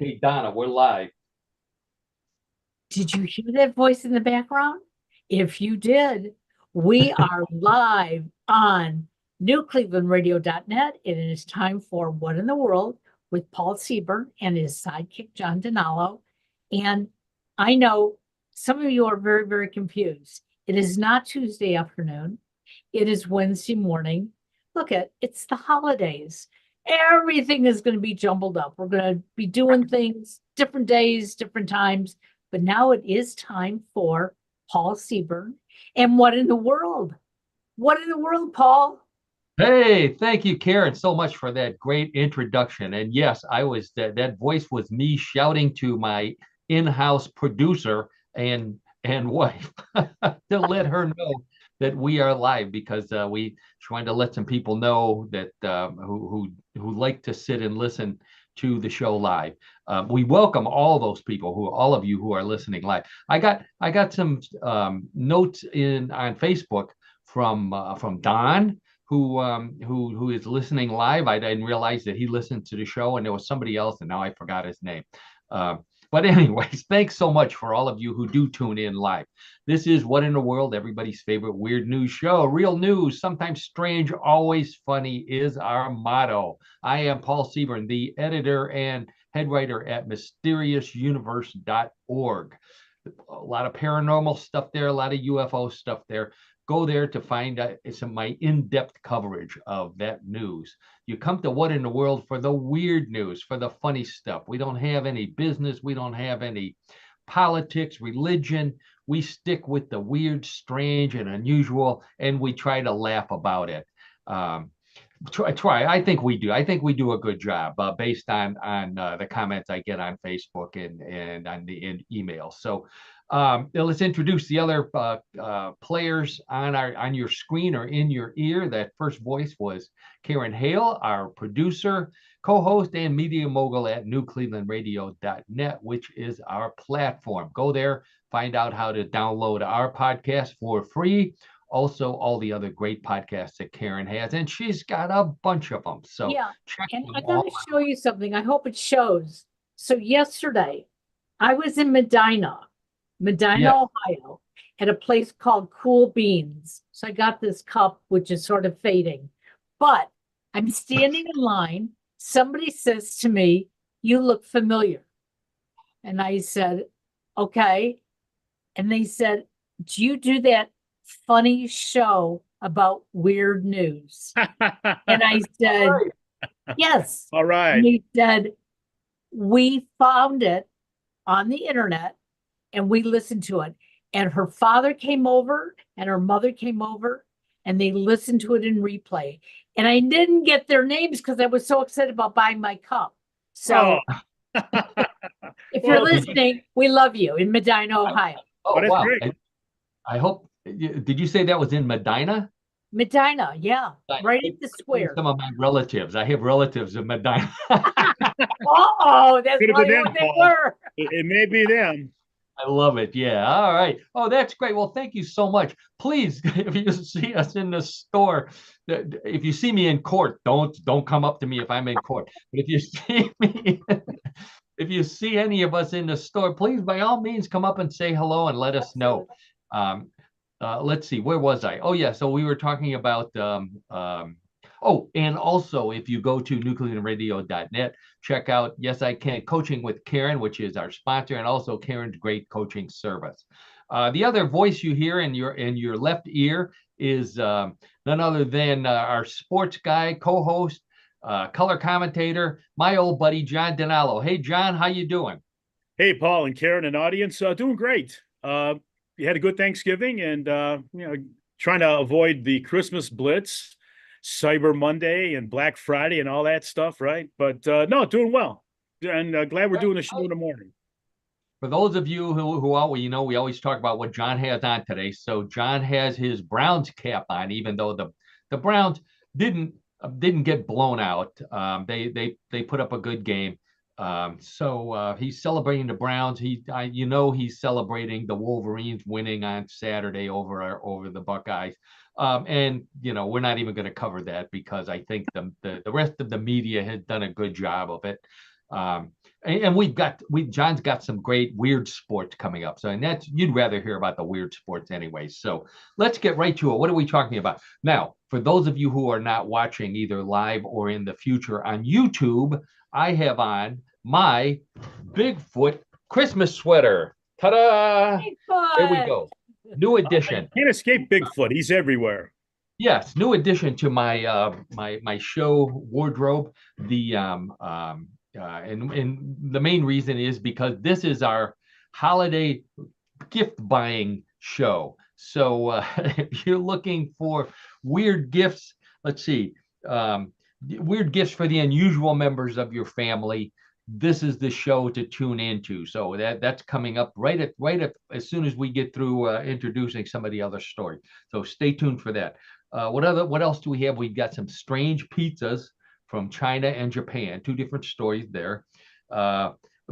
Okay, Donna, we're live. Did you hear that voice in the background? If you did, we are live on newclevelandradio.net. It is time for What in the World with Paul Seaburn and his sidekick, John Donalo. And I know some of you are very, very confused. It is not Tuesday afternoon. It is Wednesday morning. It's the holidays. Everything is going to be jumbled up. We're going to be doing things different days, different times. But now it is time for Paul Seaburn. And what in the world? What in the world, Paul? Hey, thank you, Karen, so much for that great introduction. And yes, I was that voice was me shouting to my in-house producer and wife to let her know that we are live because we trying to let some people know that who like to sit and listen to the show live. We welcome all of you who are listening live. I got some notes in on Facebook from Don who is listening live. I didn't realize that he listened to the show, and there was somebody else, and now I forgot his name. Uh, but anyways, thanks so much for all of you who do tune in live. This is What in the World, everybody's favorite weird news show. Real news, sometimes strange, always funny is our motto. I am Paul Seaburn, the editor and head writer at mysteriousuniverse.org. A lot of paranormal stuff there, a lot of UFO stuff there. Go there to find some my in-depth coverage of that news. You come to What in the World for the weird news, for the funny stuff. We don't have any business. We don't have any politics, religion. We stick with the weird, strange, and unusual, and we try to laugh about it. Um, try. I think we do. I think we do a good job based on the comments I get on Facebook and on the email. So let's introduce the other players on your screen or in your ear. That first voice was Karen Hale, our producer, co-host, and media mogul at newclevelandradio.net, which is our platform. Go there, find out how to download our podcast for free. Also, all the other great podcasts that Karen has, and she's got a bunch of them. So Yeah. check And them I got all to out. show you something. I hope it shows. So yesterday, I was in Medina, Yes. Ohio, at a place called Cool Beans. So I got this cup, which is sort of fading. But I'm standing in line. Somebody says to me, "You look familiar." And I said, "Okay." And they said, "Do you do that funny show about weird news?" And I All said, right. "Yes." All And right. they said, "We found it on the internet and we listened to it." And her father came over and her mother came over and they listened to it in replay. And I didn't get their names because I was so excited about buying my cup. Oh, So if you're well, listening, we love you in Medina, Ohio. oh, Oh, that's wow. great. I hope, did you say that was in Medina? Medina, yeah, right It at the could be square. some of my relatives. I have relatives in Medina. Oh, that's Could have been probably them, what they Paul. were. It may be them. I love it. Yeah. All right. Oh, that's great. Well, thank you so much. Please, if you see us in the store, if you see me in court, don't come up to me if I'm in court. But if you see me, if you see any of us in the store, please, by all means, come up and say hello and let us know. Absolutely. Um, let's see, where was I? Oh, yeah. So we were talking about oh, and also if you go to newclevelandradio.net, check out Yes I Can Coaching with Karen, which is our sponsor, and also Karen's great coaching service. The other voice you hear in your left ear is none other than our sports guy, co-host, color commentator, my old buddy John Donalo. Hey, John, how you doing? Hey, Paul and Karen and audience, doing great. You had a good Thanksgiving and, trying to avoid the Christmas blitz, Cyber Monday and Black Friday and all that stuff, right? But no, doing well. And glad we're doing a show in the morning. For those of you we always talk about what John has on today. So John has his Browns cap on, even though the Browns didn't didn't get blown out. They put up a good game. So he's celebrating the Browns. He's celebrating the Wolverines winning on Saturday over the Buckeyes. And we're not even going to cover that because I think the rest of the media has done a good job of it. Um, And John's got some great weird sports coming up. So, and that's, you'd rather hear about the weird sports anyway. So let's get right to it. What are we talking about now? For those of you who are not watching either live or in the future on YouTube, I have on my Bigfoot Christmas sweater. Ta-da! There we go. New edition. Can't escape Bigfoot. He's everywhere. Yes, new addition to my my show wardrobe. The and the main reason is because this is our holiday gift buying show. So if you're looking for weird gifts, let's see, weird gifts for the unusual members of your family, this is the show to tune into. So that's coming up right at as soon as we get through introducing some of the other stories. So stay tuned for that. What else do we have? We've got some strange pizzas from China and Japan, two different stories there.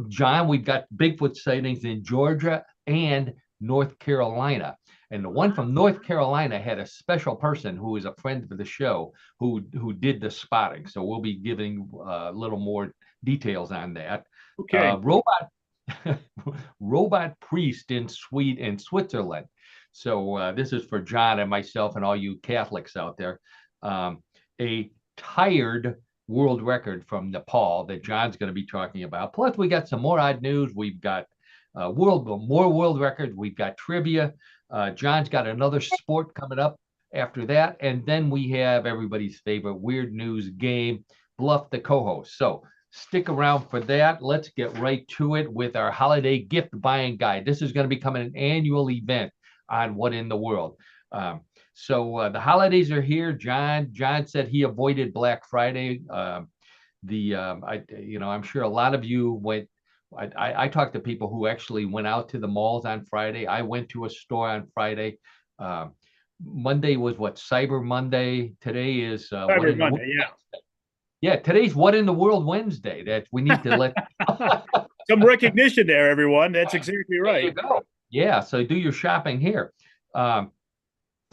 John, we've got Bigfoot sightings in Georgia and North Carolina. And the one from North Carolina had a special person who is a friend of the show who did the spotting. So we'll be giving a little more details on that. Okay. Robot priest in Switzerland. So this is for John and myself and all you Catholics out there. A tired world record from Nepal that John's going to be talking about. Plus, we got some more odd news. We've got more world records. We've got trivia. John's got another sport coming up after that. And then we have everybody's favorite weird news game, Bluff the co-host. So stick around for that. Let's get right to it with our holiday gift buying guide. This is going to become an annual event on What in the World. So the holidays are here. John said he avoided Black Friday. I'm sure a lot of you went. I talked to people who actually went out to the malls on Friday. I went to a store on Friday. Monday was what, Cyber Monday. Today is Cyber Monday. Yeah, today's What in the World Wednesday. That we need to let some recognition there, everyone. That's exactly right. There you go. Yeah, so do your shopping here.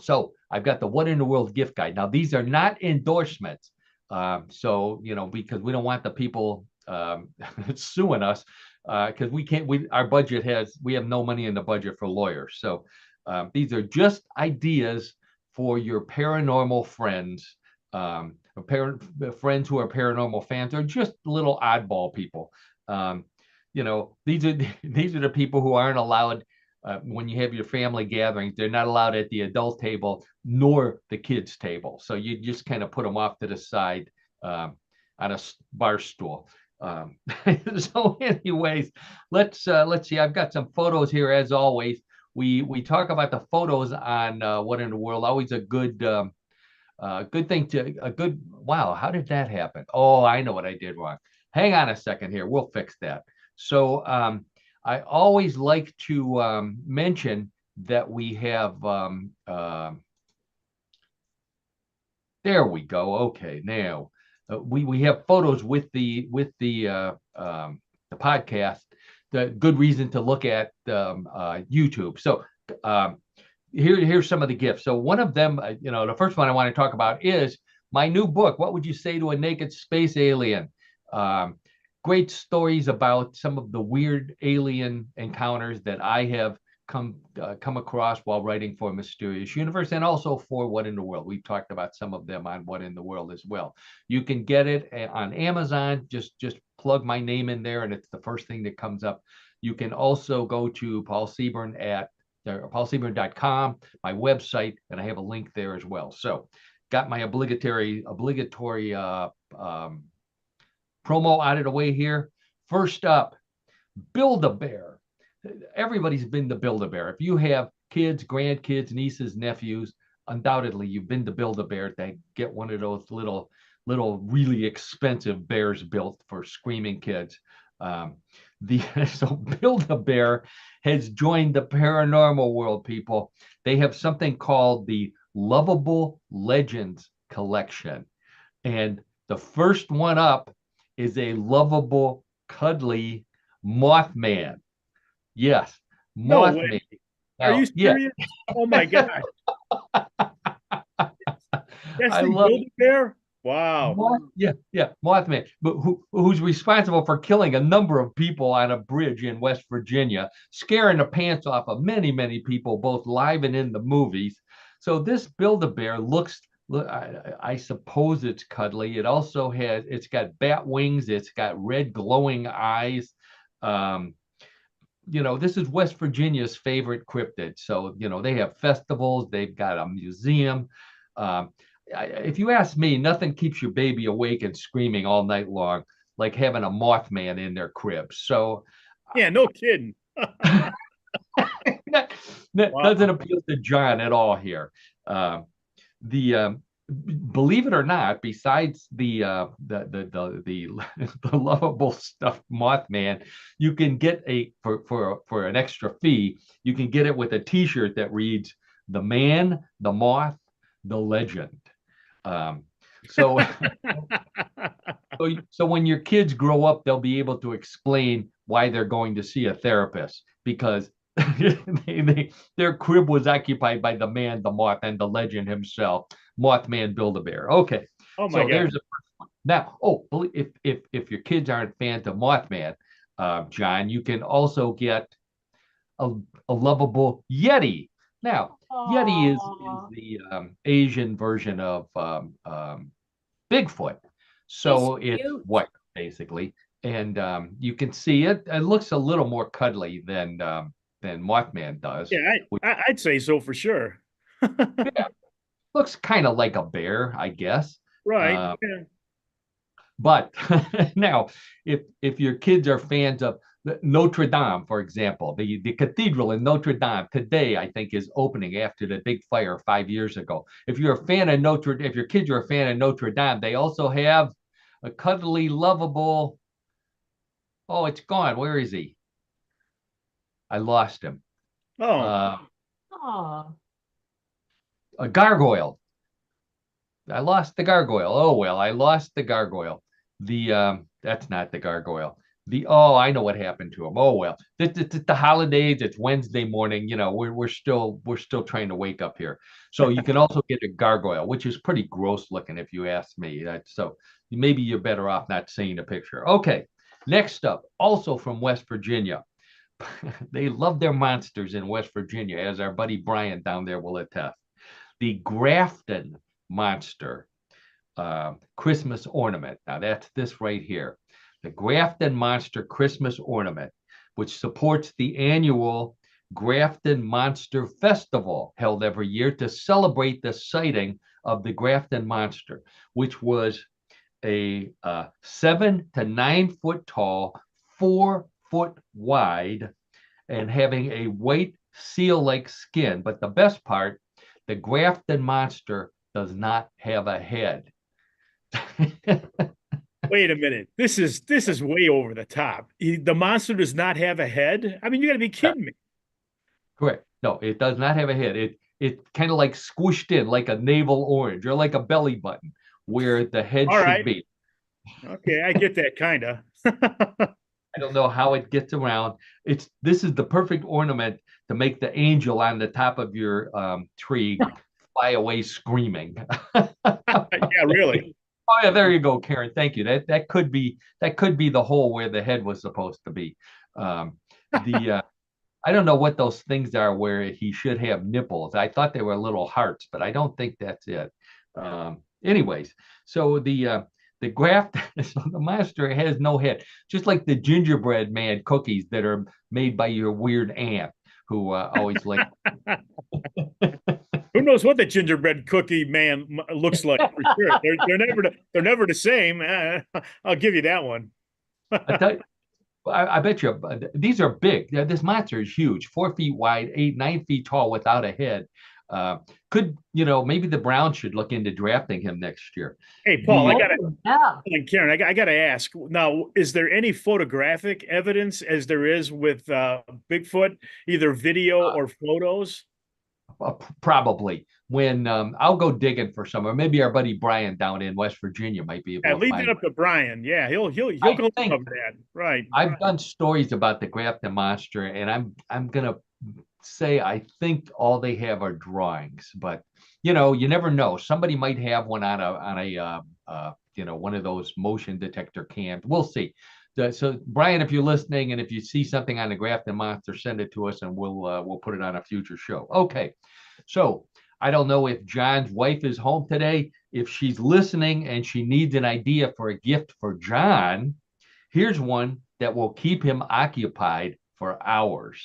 So I've got the What in the World gift guide. Now, these are not endorsements. So, because we don't want the people suing us, because we have no money in the budget for lawyers. So these are just ideas for your paranormal friends, friends who are paranormal fans, or just little oddball people. These are the people who aren't allowed. When you have your family gatherings, they're not allowed at the adult table nor the kids table. So you just kind of put them off to the side on a bar stool. So anyways, let's see. I've got some photos here as always. We talk about the photos on What in the World. Always a good thing wow, how did that happen? Oh, I know what I did wrong. Hang on a second here. We'll fix that. So I always like to mention that we have, there we go. Okay, now we have photos with the podcast. The good reason to look at YouTube. So here's some of the gifts. So one of them, the first one I want to talk about is my new book. What would you say to a naked space alien? Great stories about some of the weird alien encounters that I have come across while writing for Mysterious Universe and also for What in the World. We've talked about some of them on What in the World as well. You can get it on Amazon. Just plug my name in there and it's the first thing that comes up. You can also go to Paul Seaburn at paulseaburn.com, my website, and I have a link there as well. So got my obligatory promo out of the way here. First up, Build-A-Bear. Everybody's been to Build-A-Bear. If you have kids, grandkids, nieces, nephews, undoubtedly you've been to Build-A-Bear to get one of those little really expensive bears built for screaming kids. So Build-A-Bear has joined the paranormal world, people. They have something called the Lovable Legends Collection. And the first one up is a lovable, cuddly Mothman. Yes, Mothman. Are you serious? Yeah. Oh my God. That's the Build-A-Bear? Wow. Yeah, Mothman, but who's responsible for killing a number of people on a bridge in West Virginia, scaring the pants off of many, many people, both live and in the movies. So this Build-A-Bear looks, I suppose it's cuddly. It's got bat wings, it's got red glowing eyes. Um, this is West Virginia's favorite cryptid. So, they have festivals, they've got a museum. Um, if you ask me, nothing keeps your baby awake and screaming all night long like having a Mothman in their crib. So, Yeah, no kidding. that, that doesn't appeal to John at all here. The Believe it or not, besides the lovable stuffed Mothman, you can get for an extra fee. You can get it with a T-shirt that reads "The Man, the Moth, the Legend." Um, so, so when your kids grow up, they'll be able to explain why they're going to see a therapist because their crib was occupied by the man, the moth, and the legend himself, Mothman Build-A-Bear. Okay, Oh my so God. there's a now. Oh, if your kids aren't fans of Mothman, John, you can also get a, a lovable Yeti. Now, Yeti is Aw, the Asian version of Bigfoot, he's so it's cute. white basically, and you can see it. It looks a little more cuddly than Mothman does. Yeah, Which I'd say so for sure. looks kind of like a bear, I guess. Right. Uh, Yeah. but now, if your kids are fans of Notre Dame, for example, the cathedral in Notre Dame today, I think, is opening after the big fire 5 years ago. If your kids are a fan of Notre Dame, they also have a cuddly, lovable. Oh, it's gone. Where is he? I lost him. Oh, Uh, Aw, a gargoyle. I lost the gargoyle. Oh well, I lost the gargoyle. That's not the gargoyle. I know what happened to him. Oh well, it's the holidays. It's Wednesday morning. We're still trying to wake up here. So you can also get a gargoyle, which is pretty gross looking if you ask me. So maybe you're better off not seeing a picture. Okay, next up, also from West Virginia. They love their monsters in West Virginia, as our buddy Brian down there will attest. The Grafton monster Christmas ornament. Now that's this right here. The Grafton Monster Christmas ornament, which supports the annual Grafton Monster Festival held every year to celebrate the sighting of the Grafton Monster, which was a 7 to 9 foot tall, 4 foot wide, and having a white seal-like skin. But the best part, the Grafton Monster does not have a head. wait a minute. This is way over the top. The monster does not have a head. I mean, you got to be kidding me. Correct. No, it does not have a head. It's kind of like squished in like a navel orange or like a belly button where the head All should right. be. Okay, I get that kind of. I don't know how it gets around. This is the perfect ornament to make the angel on the top of your tree fly away screaming. Yeah, really. Oh yeah, there you go, Karen. Thank you. That could be the hole where the head was supposed to be. The I don't know what those things are where he should have nipples. I thought they were little hearts, but I don't think that's it. Anyways, so the graft, so the monster has no head, just like the gingerbread man cookies that are made by your weird aunt who always like. Who knows what the gingerbread cookie man looks like for sure. They're never the same. I'll give you that one. I bet you these are big. This monster is huge, 4 feet wide, 8, 9 feet tall without a head. Maybe the Browns should look into drafting him next year. Hey, Paul, I The gotta, yeah. and Karen, I gotta ask now, is there any photographic evidence as there is with Bigfoot, either video or photos? Probably when I'll go digging for some, or maybe our buddy Brian down in West Virginia might be Yeah, able to leave that find. up to Brian. Yeah, he'll I come think up with that. Right. I've done stories about the Grafton Monster, and I'm gonna say I think all they have are drawings, but you never know. Somebody might have one on one of those motion detector cams. We'll see. So Brian, if you're listening and if you see something on the Grafton Monster, send it to us and we'll put it on a future show. Okay. So I don't know if John's wife is home today. If she's listening and she needs an idea for a gift for John, here's one that will keep him occupied for hours.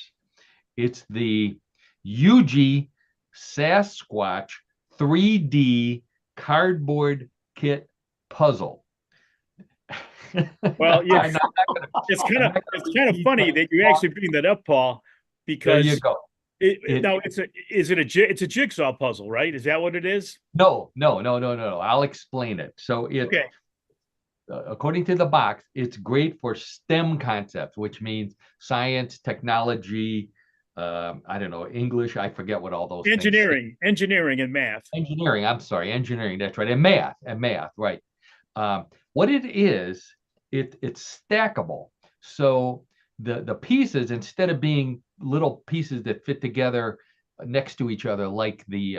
It's the UG Sasquatch 3D cardboard kit puzzle. Well, yeah, it's kind of funny that you actually bring that up, Paul, because there you go. It's a jigsaw puzzle, right? Is that what it is? No. I'll explain it. So Okay. According to the box, it's great for STEM concepts, which means science, technology, I don't know, English. I forget what all those engineering and math. Engineering. I'm sorry, engineering. That's right, and math, right. What it is, it's stackable. So the pieces, instead of being little pieces that fit together next to each other like the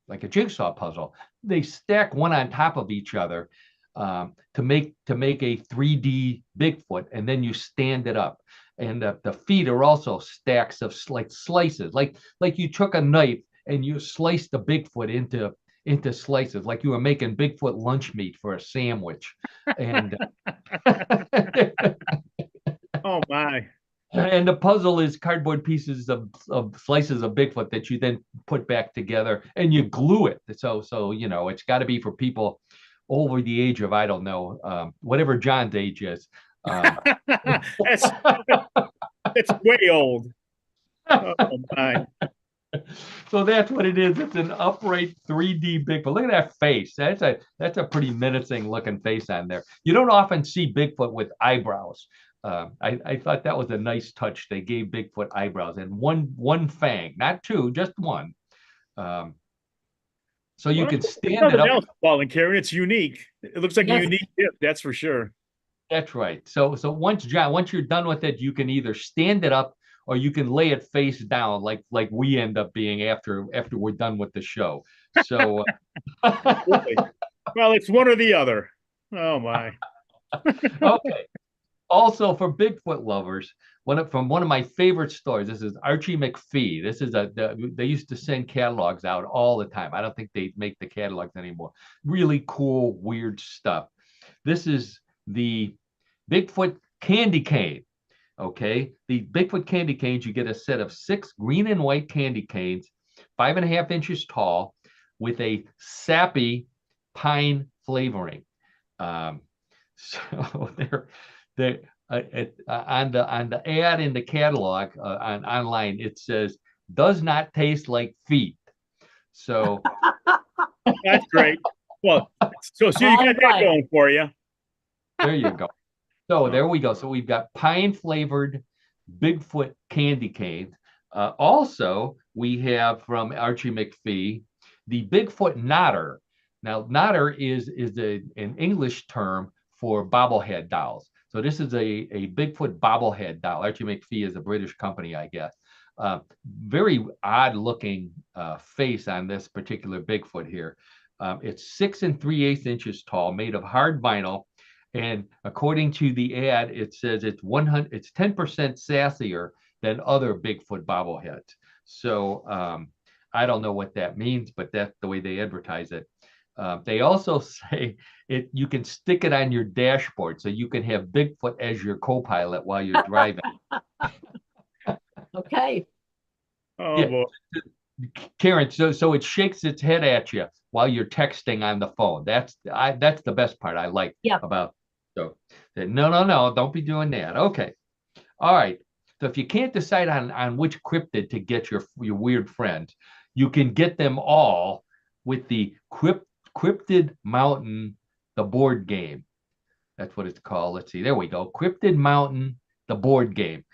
like a jigsaw puzzle, they stack one on top of each other to make a 3D Bigfoot, and then you stand it up. And the feet are also stacks of like slices, like you took a knife and you sliced the Bigfoot into slices, like you were making Bigfoot lunch meat for a sandwich. And oh my. And the puzzle is cardboard pieces of slices of Bigfoot that you then put back together and you glue it. So it's got to be for people over the age of, I don't know, whatever John's age is. That's way old. Oh my. So that's what it is. It's an upright 3D Bigfoot. Look at that face. That's a pretty menacing looking face on there. You don't often see Bigfoot with eyebrows. I thought that was a nice touch. They gave Bigfoot eyebrows and one fang, not two, just one. So you can stand it up. Else, Paul and Karen, it's unique. It looks like a unique gift, that's for sure. That's right. So once you're done with it, you can either stand it up or you can lay it face down, like we end up being after we're done with the show. So well, it's one or the other. Oh my. Okay. Also for Bigfoot lovers, from one of my favorite stories, this is Archie McPhee. This is they used to send catalogs out all the time. I don't think they make the catalogs anymore. Really cool, weird stuff. This is the Bigfoot candy cane. Okay, the Bigfoot candy canes, you get a set of 6 green and white candy canes, 5.5 inches tall, with a sappy pine flavoring. So they're on the ad in the catalog online, it says does not taste like feet. So that's great. Well, so you got that going for you. There you go. So there we go. So we've got pine flavored Bigfoot candy canes. Also, we have from Archie McPhee the Bigfoot Nodder. Now, Nodder is an English term for bobblehead dolls. So this is a Bigfoot bobblehead doll. Archie McPhee is a British company, I guess. Very odd looking face on this particular Bigfoot here. It's 6 3/8 inches tall, made of hard vinyl. And according to the ad, it says it's 10% sassier than other Bigfoot bobbleheads. So I don't know what that means, but that's the way they advertise it. They also say you can stick it on your dashboard, so you can have Bigfoot as your co-pilot while you're driving. Okay. Oh boy. Karen, so it shakes its head at you while you're texting on the phone. That's the best part I like about. So no, don't be doing that. Okay. All right. So if you can't decide on which cryptid to get your weird friends, you can get them all with the Cryptid Mountain, the board game. That's what it's called. Let's see. There we go. Cryptid Mountain, the board game.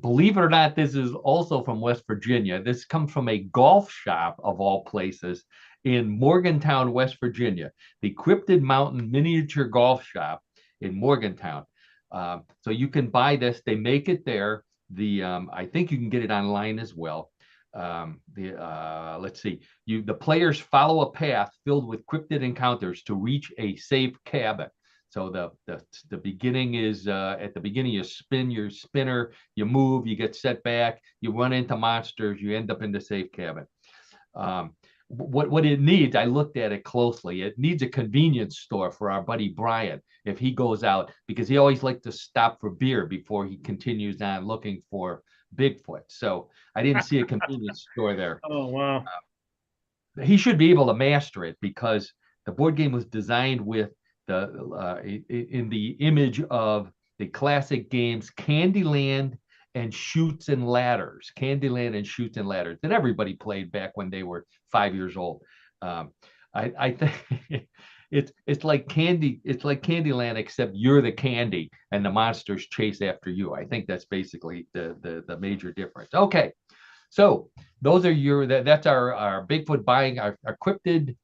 Believe it or not, this is also from West Virginia. This comes from a golf shop of all places in Morgantown, West Virginia. The Cryptid Mountain Miniature Golf Shop in Morgantown. So you can buy this. They make it there. I think you can get it online as well. let's see, the players follow a path filled with cryptid encounters to reach a safe cabin. So the beginning is at the beginning you spin your spinner, you move, you get set back, you run into monsters, you end up in the safe cabin. What it needs, I looked at it closely. It needs a convenience store for our buddy Brian if he goes out, because he always likes to stop for beer before he continues on looking for Bigfoot. So I didn't see a convenience store there. Oh, wow. He should be able to master it because the board game was designed with in the image of the classic games Candyland and Chutes and Ladders. Candyland and Chutes and Ladders that everybody played back when they were 5 years old. I think it's like Candyland, except you're the candy and the monsters chase after you. I think that's basically the major difference. Okay, so those are that's our Bigfoot buying, our cryptid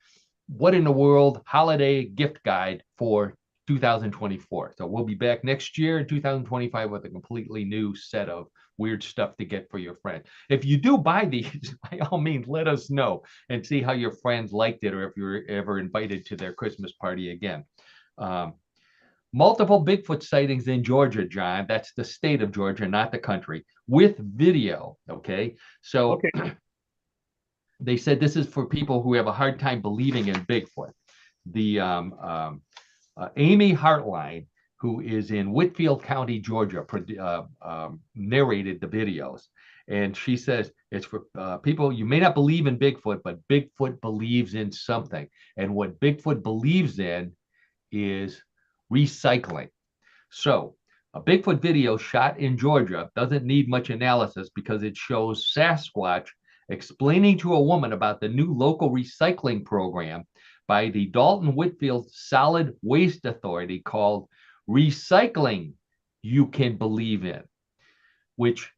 what in the world holiday gift guide for 2024. So we'll be back next year in 2025 with a completely new set of weird stuff to get for your friend. If you do buy these, by all means, let us know and see how your friends liked it or if you're ever invited to their Christmas party again. Multiple Bigfoot sightings in Georgia, John. That's the state of Georgia, not the country, with video. Okay. So okay. They said this is for people who have a hard time believing in Bigfoot. The Amy Hartline, who is in Whitfield County, Georgia, narrated the videos. And she says it's for people, you may not believe in Bigfoot, but Bigfoot believes in something. And what Bigfoot believes in is recycling. So a Bigfoot video shot in Georgia doesn't need much analysis because it shows Sasquatch explaining to a woman about the new local recycling program by the Dalton Whitfield Solid Waste Authority called Recycling You Can Believe In, which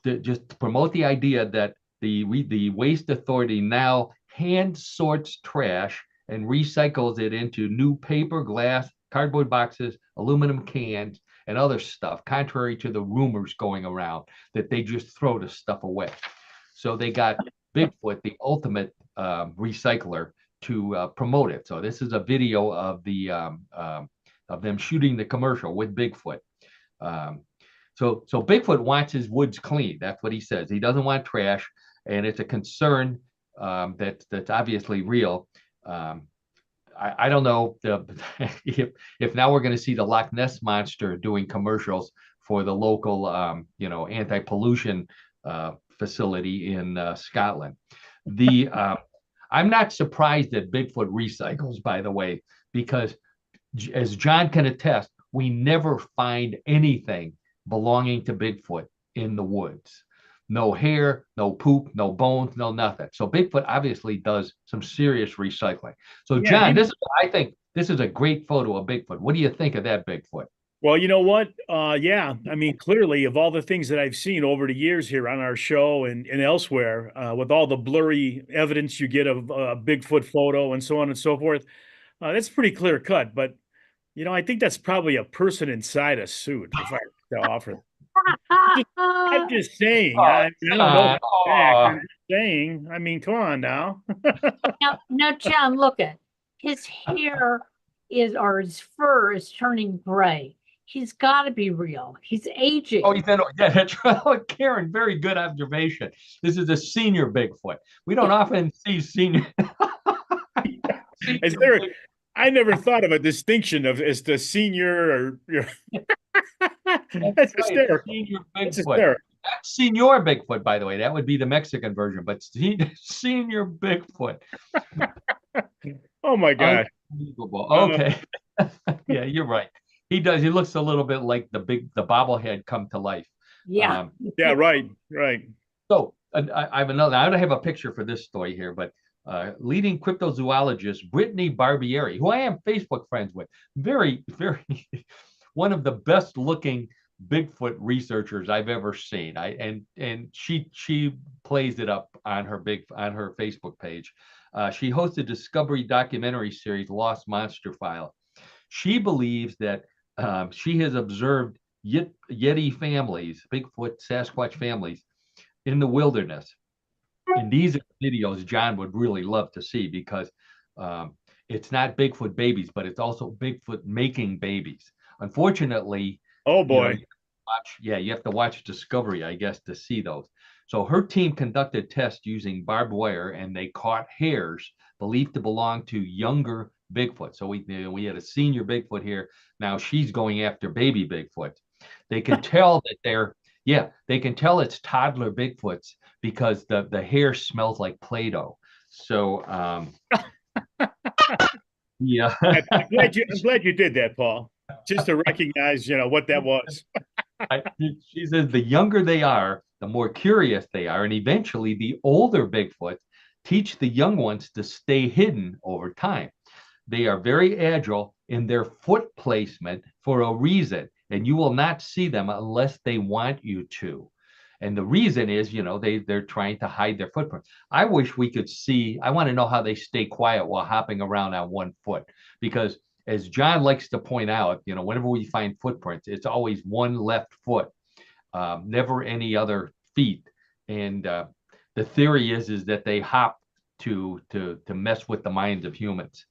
just to promote the idea that the Waste Authority now hand sorts trash and recycles it into new paper, glass, cardboard boxes, aluminum cans, and other stuff, contrary to the rumors going around that they just throw the stuff away. So they got Bigfoot, the ultimate recycler, to promote it. So this is a video of them shooting the commercial with Bigfoot. So Bigfoot wants his woods clean. That's what he says. He doesn't want trash, and it's a concern that's obviously real. I don't know if now we're going to see the Loch Ness monster doing commercials for the local anti-pollution facility in Scotland. I'm not surprised that Bigfoot recycles, by the way, because as John can attest, we never find anything belonging to Bigfoot in the woods. No hair, no poop, no bones, no nothing. So Bigfoot obviously does some serious recycling. So John, I think this is a great photo of Bigfoot. What do you think of that Bigfoot? Well, you know what? Yeah, I mean, clearly, of all the things that I've seen over the years here on our show and elsewhere, with all the blurry evidence you get of a Bigfoot photo and so on and so forth, that's pretty clear cut. But, I think that's probably a person inside a suit, if I to offer. I'm just saying. I don't know. I'm just saying. I mean, come on now. now, John, look at his hair his fur is turning gray. He's got to be real. He's aging. Oh, that's right. Karen, very good observation. This is a senior Bigfoot. We don't often see senior. I never thought of a distinction as the senior or. That's hysterical. Senior Bigfoot. That's Senior Bigfoot, by the way. That would be the Mexican version, but Senior Bigfoot. Oh my gosh. Unbelievable. Okay. Yeah, you're right. He does. He looks a little bit like the bobblehead come to life. Yeah. Yeah. Right. So I have a picture for this story here, but leading cryptozoologist Brittany Barbieri, who I am Facebook friends with, very, very one of the best looking Bigfoot researchers I've ever seen. And she plays it up on her Facebook page. She hosted Discovery documentary series Lost Monster File. She believes that she has observed Yeti families, Bigfoot, Sasquatch families in the wilderness. And these are videos John would really love to see because it's not Bigfoot babies, but it's also Bigfoot making babies. Unfortunately, Oh you know, boy. you have to watch Discovery, I guess, to see those. So her team conducted tests using barbed wire, and they caught hares believed to belong to younger Bigfoot. So we had a senior Bigfoot here. Now she's going after baby Bigfoot. They can tell that they can tell it's toddler Bigfoots because the hair smells like Play-Doh. So yeah. I'm glad you did that, Paul. Just to recognize, what that was. She says the younger they are, the more curious they are, and eventually the older Bigfoot teach the young ones to stay hidden over time. They are very agile in their foot placement for a reason, and you will not see them unless they want you to. And the reason is, they're trying to hide their footprint. I wish we could see. I want to know how they stay quiet while hopping around on one foot, because as John likes to point out, whenever we find footprints, it's always one left foot, never any other feet. And the theory is that they hop to mess with the minds of humans.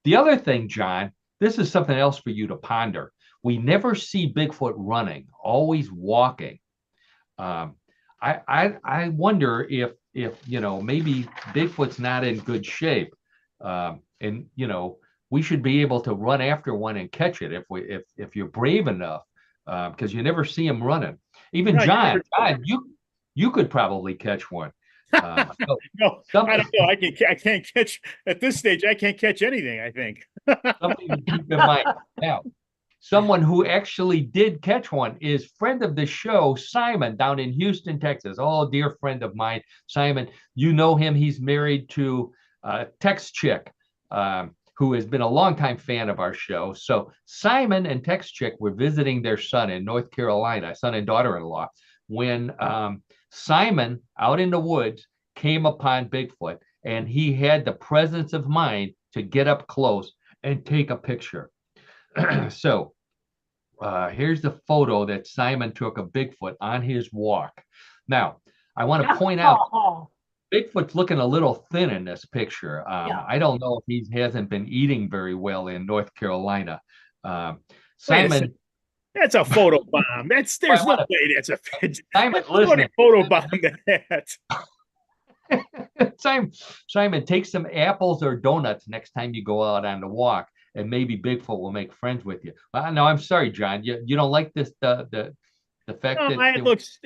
The other thing, John, this is something else for you to ponder. We never see Bigfoot running, always walking. I wonder if maybe Bigfoot's not in good shape, and we should be able to run after one and catch it if you're brave enough, because you never see him running. Even John, you could probably catch one. No, I don't know. I can't catch at this stage. I can't catch anything, I think. Something to keep in mind. Now, someone who actually did catch one is friend of the show, Simon, down in Houston, Texas. Oh, dear friend of mine, Simon. You know him. He's married to Tex Chick, who has been a longtime fan of our show. So Simon and Tex Chick were visiting their son in North Carolina, son and daughter-in-law, when Simon, out in the woods, came upon Bigfoot, and he had the presence of mind to get up close and take a picture. So here's the photo that Simon took of Bigfoot on his walk. Now, I want to point out Bigfoot's looking a little thin in this picture. I don't know if he hasn't been eating very well in North Carolina. Simon. That's a photo bomb. There's no way that's a Simon, listen. Photo bomb that. Simon, take some apples or donuts next time you go out on the walk, and maybe Bigfoot will make friends with you. No, I'm sorry, John. You don't like this the fact that it looks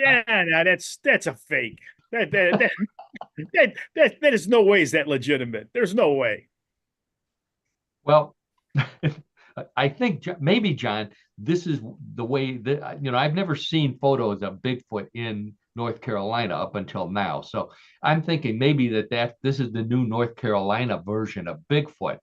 that's a fake. That is no way is that legitimate. There's no way. Well, I think maybe, John, this is the way that I've never seen photos of Bigfoot in North Carolina up until now. So I'm thinking maybe that this is the new North Carolina version of Bigfoot.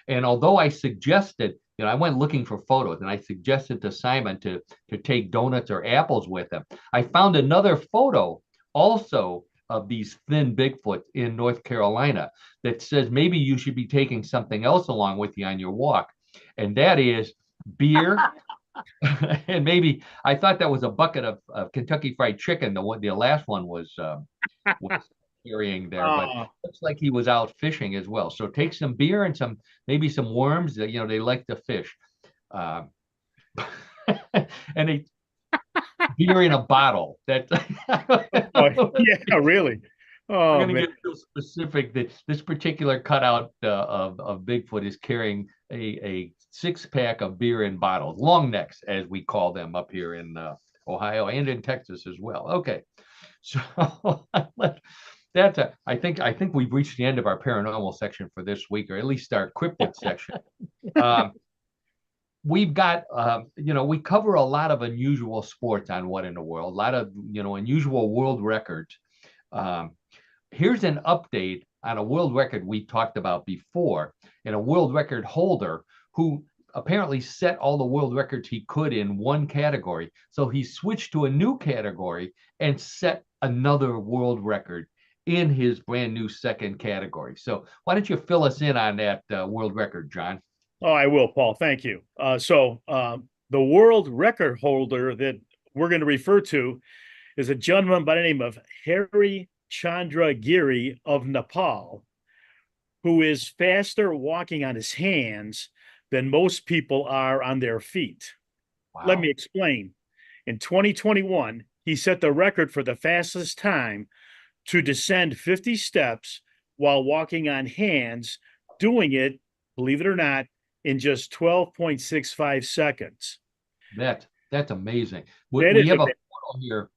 And although I suggested, I went looking for photos, and I suggested to Simon to take donuts or apples with him, I found another photo also of these thin Bigfoot in North Carolina that says maybe you should be taking something else along with you on your walk. And that is beer. And maybe I thought that was a bucket of Kentucky Fried Chicken. The last one was carrying there, but looks like he was out fishing as well. So take some beer and maybe some worms. That they like to fish, and a beer in a bottle. That yeah, really. Oh, I'm going to get real specific. That this particular cutout of Bigfoot is carrying a 6-pack of beer in bottles, long necks, as we call them up here in Ohio and in Texas as well. Okay, so I think we've reached the end of our paranormal section for this week, or at least our cryptid section. We've got, we cover a lot of unusual sports on What in the World, a lot of, unusual world records. Here's an update on a world record we talked about before, and a world record holder who apparently set all the world records he could in one category. So he switched to a new category and set another world record in his brand new second category. So why don't you fill us in on that world record, John? Oh, I will, Paul. Thank you. So the world record holder that we're going to refer to is a gentleman by the name of Harry Chandragiri of Nepal, who is faster walking on his hands than most people are on their feet. Let me Wow. explain. In 2021, he set the record for the fastest time to descend 50 steps while walking on hands, doing it, believe it or not, in just 12.65 seconds. That's amazing. That We is have a a photo here.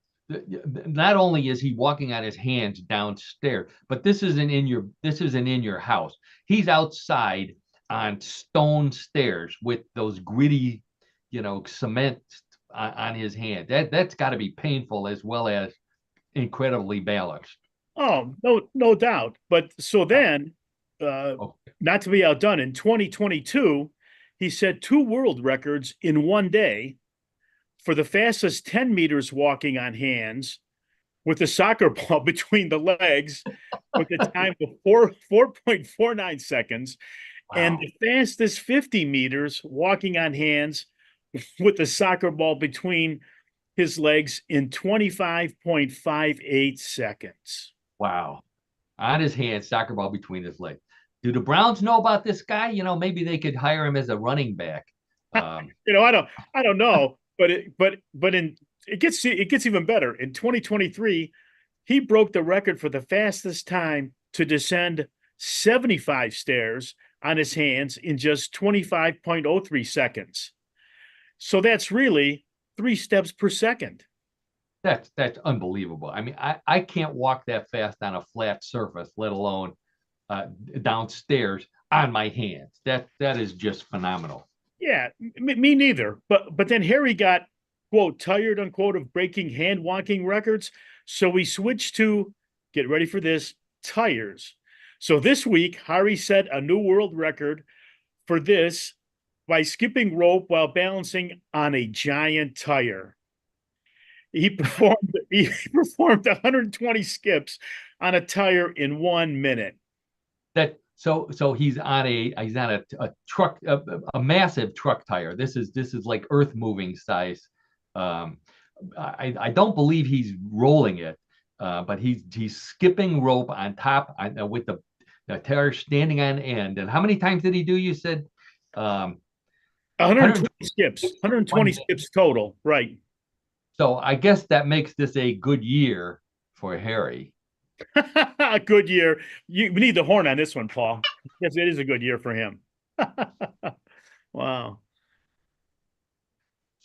Not only is he walking on his hands downstairs, but this isn't in your house. He's outside on stone stairs with those gritty, cement on his hand. That's got to be painful as well as incredibly balanced. Oh, no doubt. But so Wow. then, Oh, not to be outdone, in 2022, he set two world records in one day for the fastest 10 meters walking on hands with a soccer ball between the legs with a time of 4.49 seconds, and wow. the fastest 50 meters walking on hands with the soccer ball between his legs in 25.58 seconds. Wow. On his hand, soccer ball between his legs. Do the Browns know about this guy? Maybe they could hire him as a running back. Um, I don't know, but it gets even better. In 2023, he broke the record for the fastest time to descend 75 stairs on his hands in just 25.03 seconds. So that's really 3 steps per second. that's unbelievable. I mean, I can't walk that fast on a flat surface, let alone downstairs on my hands. That is just phenomenal. Yeah, me neither. But then Harry got, quote, tired, unquote, of breaking hand walking records. So we switched to, get ready for this, tires. So this week, Harry set a new world record for this by skipping rope while balancing on a giant tire. He performed 120 skips on a tire in 1 minute. So he's on a truck, a massive truck tire. This is like earth moving size. Um, I don't believe he's rolling it, but he's skipping rope on top with the tire standing on end. And how many times did he do? You said 120 120 skips, skips in 120 one minute. skips total. Right. So I guess that makes this a good year for Harry. A good year. We need the horn on this one, Paul. Yes, it is a good year for him. Wow.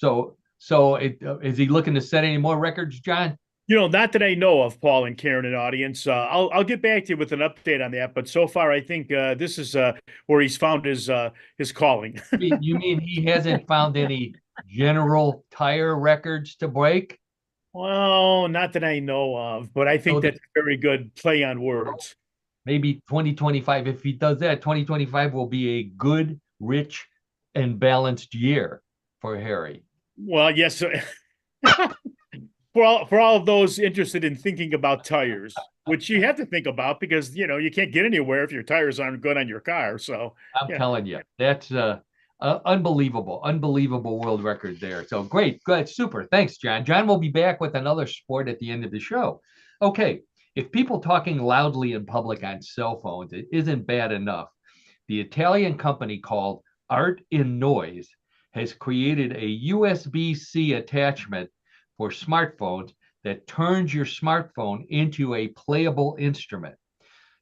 Is he looking to set any more records, John? Not that I know of, Paul and Karen and audience. I'll get back to you with an update on that. But so far, I think this is where he's found his calling. You mean he hasn't found any general tire records to break? Well, not that I know of, but I think So that's a very good play on words. maybe 2025, if he does that, 2025 will be a good, rich, and balanced year for Harry. Well, yes. For all of those interested in thinking about tires, which you have to think about because you can't get anywhere if your tires aren't good on your car. So I'm yeah. telling you, that's unbelievable world record there. So great, good, super. Thanks, John. John will be back with another sport at the end of the show. Okay, if people talking loudly in public on cell phones it isn't bad enough, the Italian company called Art in Noise has created a USB-C attachment for smartphones that turns your smartphone into a playable instrument.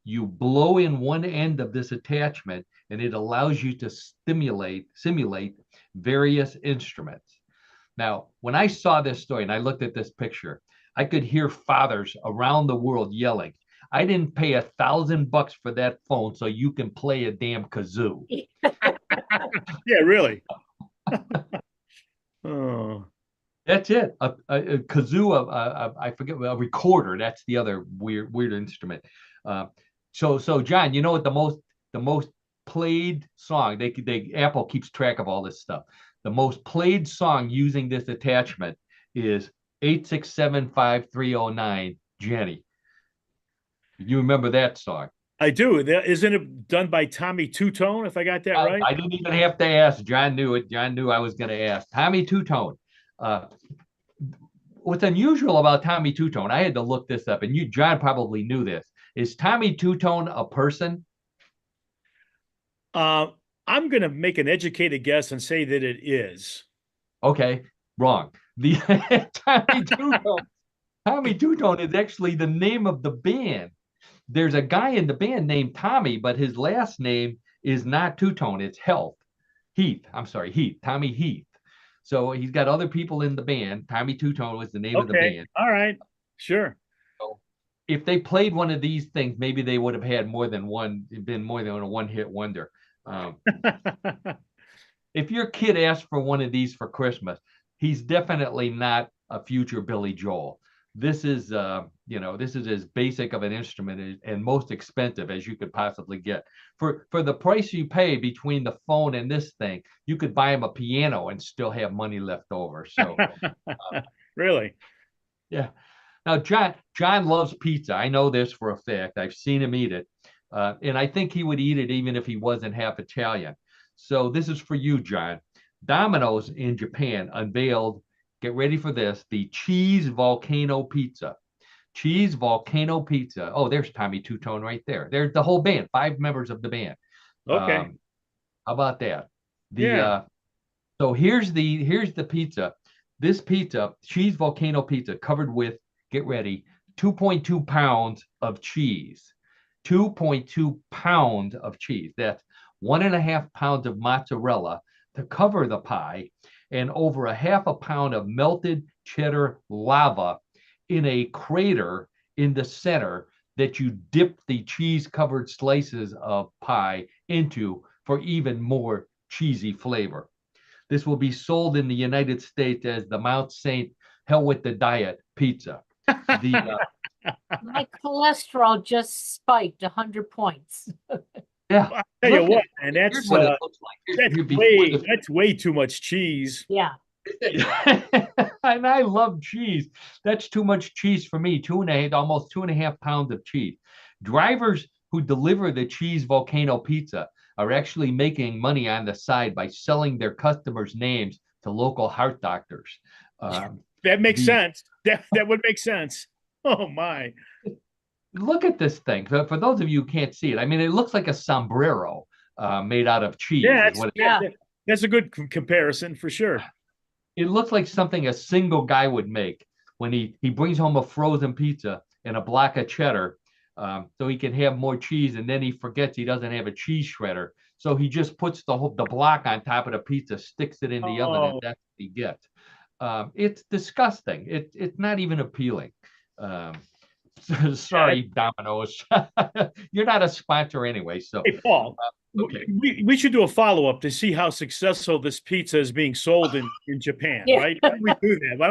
You blow in one end of this attachment and it allows you to simulate various instruments. Now, when I saw this story and I looked at this picture, I could hear fathers around the world yelling, I didn't pay $1,000 for that phone so you can play a damn kazoo. Yeah, really. Oh. That's it. A kazoo, I forget, a recorder. That's the other weird instrument. So John, you know what the most played song? Apple keeps track of all this stuff. The most played song using this attachment is 8675309 Jenny. You remember that song? I do. Isn't it done by Tommy Two-Tone, if I got that right? I didn't even have to ask. John knew it. John knew I was going to ask. Tommy Two-Tone. what's unusual about Tommy Two-Tone, I had to look this up, and John probably knew this. Is Tommy Two-Tone a person? I'm going to make an educated guess and say that it is. Okay, wrong. The Tommy Two-Tone is actually the name of the band. There's a guy in the band named Tommy, but his last name is not Two-Tone, it's Heath. I'm sorry, Heath, Tommy Heath. So he's got other people in the band. Tommy Two-Tone was the name of the band. All right. Sure. So if they played one of these things, maybe they would have had been more than a one-hit wonder. If your kid asked for one of these for Christmas, he's definitely not a future Billy Joel. This is, this is as basic of an instrument and most expensive as you could possibly get. For the price you pay between the phone and this thing, you could buy him a piano and still have money left over. So, really, yeah. Now, John loves pizza. I know this for a fact. I've seen him eat it, and I think he would eat it even if he wasn't half Italian. So this is for you, John. Domino's in Japan unveiled, get ready for this, the cheese volcano pizza. Cheese volcano pizza. Oh, there's Tommy Two-Tone right there. There's the whole band, 5 members of the band. Okay. How about that? Yeah. So here's the pizza. This pizza, cheese volcano pizza, covered with, get ready, 2.2 pounds of cheese. 2.2 pounds of cheese. That's 1.5 pounds of mozzarella to cover the pie, and over 0.5 pound of melted cheddar lava in a crater in the center that you dip the cheese-covered slices of pie into for even more cheesy flavor. This will be sold in the United States as the Mount St. Hell with the Diet pizza. My cholesterol just spiked 100 points. Yeah. I'll tell you what, and that's what it looks like. That's way too much cheese. Yeah. And I love cheese. That's too much cheese for me. Almost 2.5 pounds of cheese. Drivers who deliver the cheese volcano pizza are actually making money on the side by selling their customers' names to local heart doctors. That makes sense. That would make sense. Oh my. Look at this thing. For those of you who can't see it, I mean, it looks like a sombrero made out of cheese. That's a good comparison for sure. It looks like something a single guy would make when he brings home a frozen pizza and a block of cheddar so he can have more cheese, and then he forgets he doesn't have a cheese shredder. So he just puts the block on top of the pizza, sticks it in the oven, and that's what he gets. It's disgusting. It's not even appealing. Sorry, Domino's. You're not a sponsor anyway. So, hey, Paul, okay. we should do a follow-up to see how successful this pizza is being sold in Japan, right? Why don't we do that? Why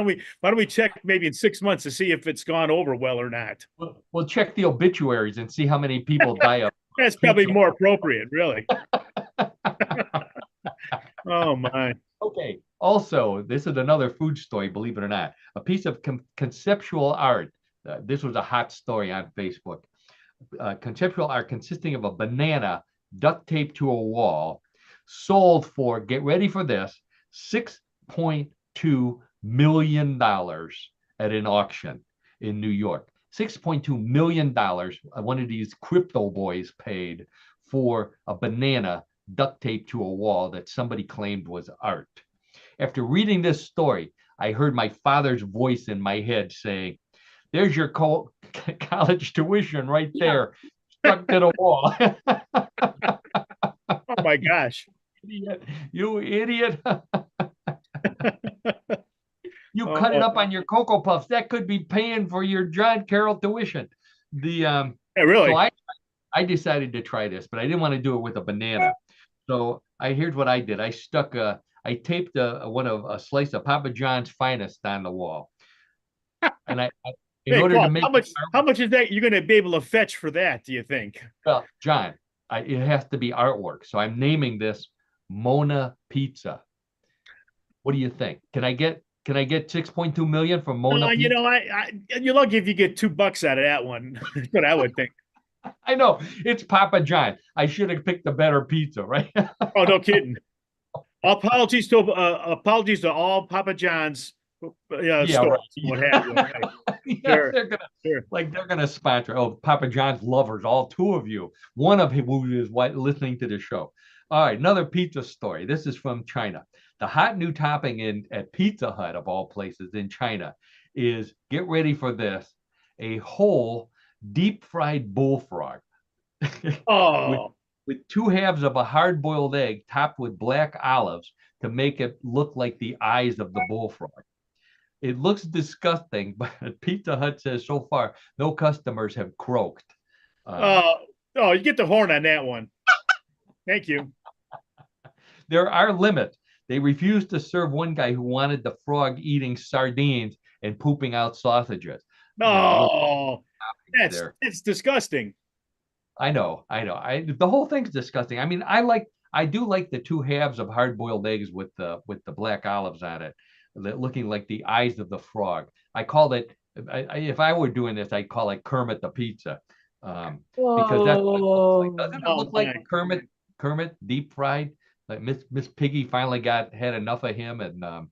don't we check maybe in 6 months to see if it's gone over well or not? We'll check the obituaries and see how many people die of. That's probably more appropriate, really. Oh my. Okay. Also, this is another food story, believe it or not. A piece of conceptual art. This was a hot story on Facebook. Conceptual art consisting of a banana duct taped to a wall, sold for, get ready for this, $6.2 million at an auction in New York. $6.2 million. One of these crypto boys paid for a banana duct taped to a wall that somebody claimed was art. After reading this story, I heard my father's voice in my head saying, there's your college tuition right there, stuck to the wall. Oh my gosh. You idiot. You cut it up on your Cocoa Puffs. That could be paying for your John Carroll tuition. Yeah, really? So I decided to try this, but I didn't want to do it with a banana. So here's what I did. I taped a slice of Papa John's finest on the wall. And how much is that you're going to be able to fetch for that, do you think? Well, John, it has to be artwork. So I'm naming this Mona Pizza. What do you think? Can I get 6.2 million from Mona Pizza? You know, you're lucky if you get $2 out of that one. That's what I would think. I know. It's Papa John. I should have picked a better pizza, right? Oh, no kidding. Apologies to all Papa John's yeah, Yeah, right. stores, what have you. Right. Yeah, Sure, sure. they're gonna sponsor. Oh, Papa John's lovers, all two of you. One of who is listening to the show. All right, another pizza story. This is from China. The hot new topping in at Pizza Hut of all places in China is, get ready for this, a whole deep fried bullfrog with Oh, with two halves of a hard-boiled egg topped with black olives to make it look like the eyes of the bullfrog. It looks disgusting, but Pizza Hut says so far no customers have croaked. Um, oh, oh, you get the horn on that one. Thank you. there are limits. They refused to serve one guy who wanted the frog eating sardines and pooping out sausages. You know, a little Oh, there. that's disgusting. I know. The whole thing's disgusting. I mean, I do like the two halves of hard-boiled eggs with the black olives on it, looking like the eyes of the frog. I called it. If I were doing this, I'd call it Kermit the Pizza, because that's what it looks like. Whoa. Doesn't it Oh look like my. Kermit deep fried? Like Miss Piggy finally had enough of him and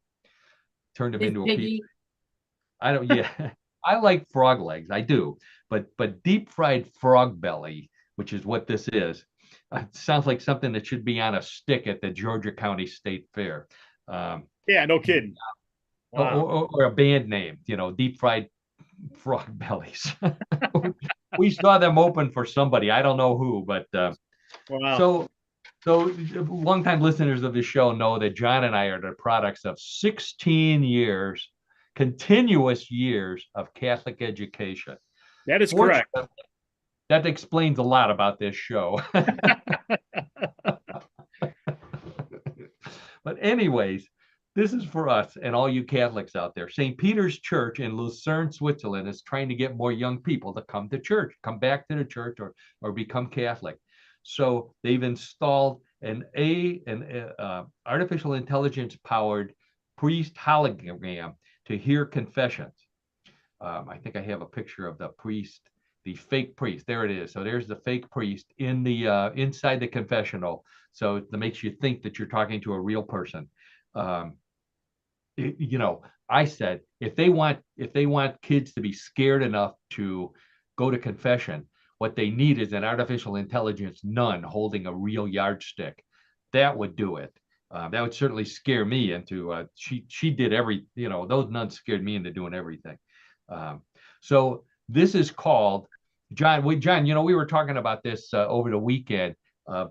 turned him Miss into a pizza. Piggy. I don't. Yeah, I like frog legs. I do, but deep fried frog belly, which is what this is, it sounds like something that should be on a stick at the Georgia County State Fair. Um, Yeah, no kidding. Wow. or a band name, deep fried frog bellies. We saw them open for somebody. I don't know who, but Wow. so longtime listeners of the show know that John and I are the products of 16 years, continuous years of Catholic education. That is correct. That explains a lot about this show. But anyways, this is for us and all you Catholics out there. St. Peter's Church in Lucerne, Switzerland is trying to get more young people to come to church, come back to the church or become Catholic. So they've installed an artificial intelligence powered priest hologram to hear confessions. I think I have a picture of the priest, the fake priest. There it is. So there's the fake priest in the inside the confessional. So it makes you think that you're talking to a real person. I said if they want kids to be scared enough to go to confession, what they need is an artificial intelligence nun holding a real yardstick. That would do it. That would certainly scare me into. She did those nuns scared me into doing everything. So this is called John. We were talking about this over the weekend,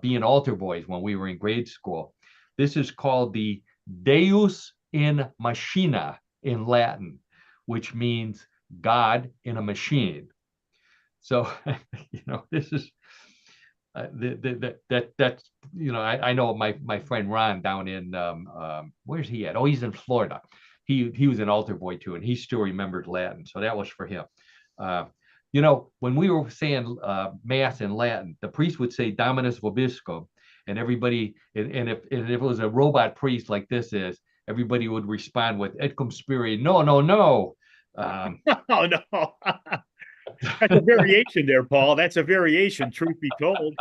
being altar boys when we were in grade school. This is called the Deus in Machina in Latin, which means God in a machine. So, this is that's I know my friend Ron down in where's he at? Oh, he's in Florida. He was an altar boy too, and he still remembered Latin, so that was for him. When we were saying mass in Latin, the priest would say Dominus vobiscum, and everybody, and if it was a robot priest like this is, everybody would respond with et cum spiri, no, no, no. Oh no. That's a variation there, Paul. That's a variation, truth be told.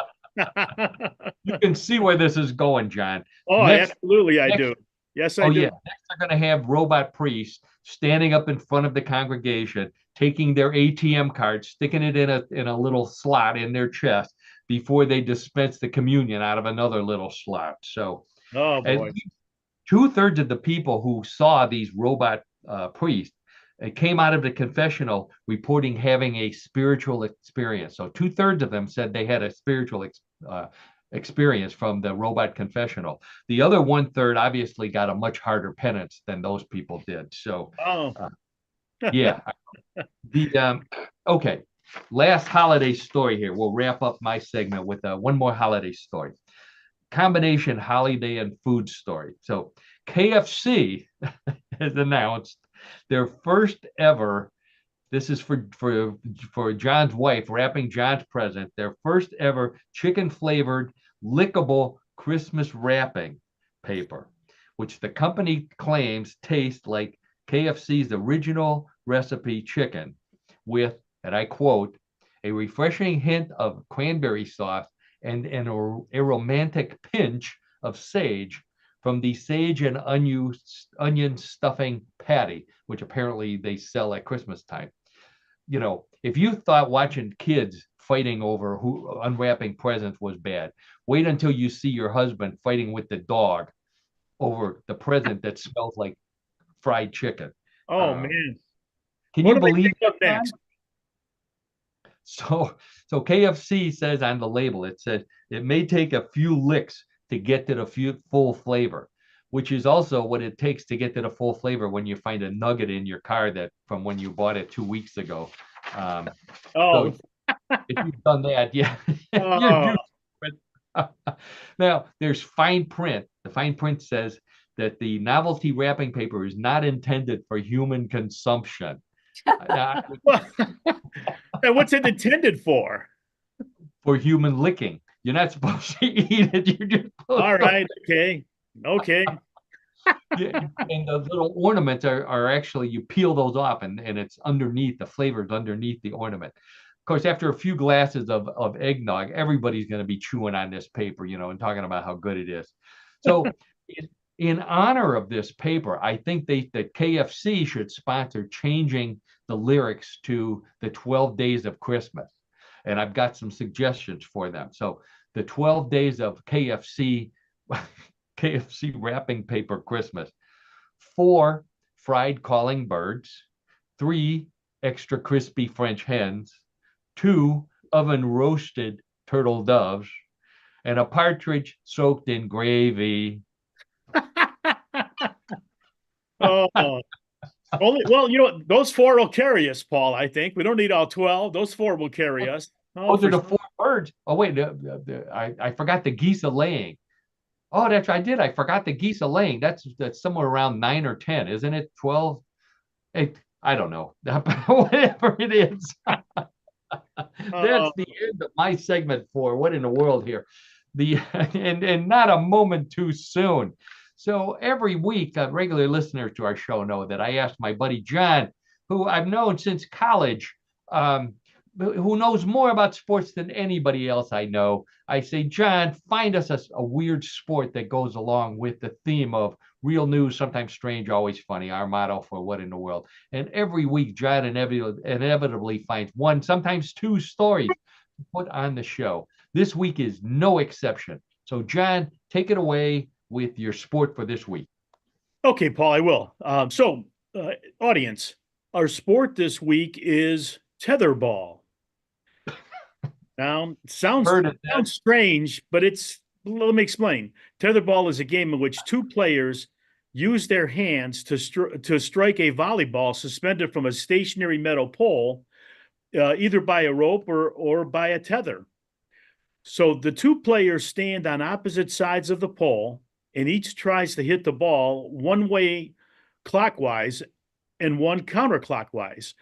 You can see where this is going, John. Oh, absolutely, I do. Yes, I do. Yeah. Next, they're going to have robot priests standing up in front of the congregation, taking their ATM card, sticking it in a little slot in their chest before they dispense the communion out of another little slot. So, oh boy, 2/3 of the people who saw these robot priests came out of the confessional reporting having a spiritual experience. So 2/3 of them said they had a spiritual experience from the robot confessional. The other 1/3 obviously got a much harder penance than those people did. So, yeah. Okay. Last holiday story here. We'll wrap up my segment with one more holiday story. Combination holiday and food story. So KFC has announced their first ever. This is for John's wife, wrapping John's present. Their first ever chicken flavored lickable Christmas wrapping paper, which the company claims tastes like KFC's original recipe chicken, with, and I quote, a refreshing hint of cranberry sauce and a romantic pinch of sage from the sage and onion stuffing patty, which apparently they sell at Christmas time. If you thought watching kids fighting over who unwrapping presents was bad, wait until you see your husband fighting with the dog over the present that smells like fried chicken. Oh man. Can What you do they believe pick up next? So KFC says on the label, it says it may take a few licks to get to the full flavor, which is also what it takes to get to the full flavor when you find a nugget in your car that from when you bought it 2 weeks ago. Oh, So if you've done that, yeah, you're oh, due. Now, there's fine print. The fine print says that the novelty wrapping paper is not intended for human consumption. and what's it intended for? For human licking. You're not supposed to eat it. You're just All right. Okay. Yeah, and the little ornaments are actually, you peel those off and it's underneath, the flavors underneath the ornament. Of course, after a few glasses of eggnog, everybody's going to be chewing on this paper, and talking about how good it is. So in honor of this paper, I think that KFC should sponsor changing the lyrics to the 12 days of Christmas. And I've got some suggestions for them. So the 12 days of KFC wrapping paper Christmas: 4 fried calling birds, 3 extra crispy French hens, 2 oven roasted turtle doves, and a partridge soaked in gravy. Oh, well, those 4 will carry us, Paul. I think we don't need all 12. Those 4 will carry us. Oh, Those are the 4 birds. Oh, wait, I forgot the geese a laying. Oh, that's I did. I forgot the geese a laying. That's somewhere around 9 or 10, isn't it? 12. I don't know. Whatever it is. That's the end of my segment 4. What in the world here? And not a moment too soon. So every week, regular listeners to our show know that I asked my buddy John, who I've known since college, who knows more about sports than anybody else I know. I say, John, find us a weird sport that goes along with the theme of real news, sometimes strange, always funny, our motto for What in the World. And every week, John inevitably finds 1, sometimes 2 stories to put on the show. This week is no exception. So, John, take it away with your sport for this week. Okay, Paul, I will. Audience, our sport this week is tetherball. Now, sounds strange, but let me explain. Tetherball is a game in which 2 players use their hands to strike a volleyball suspended from a stationary metal pole, either by a rope or by a tether. So the 2 players stand on opposite sides of the pole, and each tries to hit the ball one way clockwise and one counterclockwise.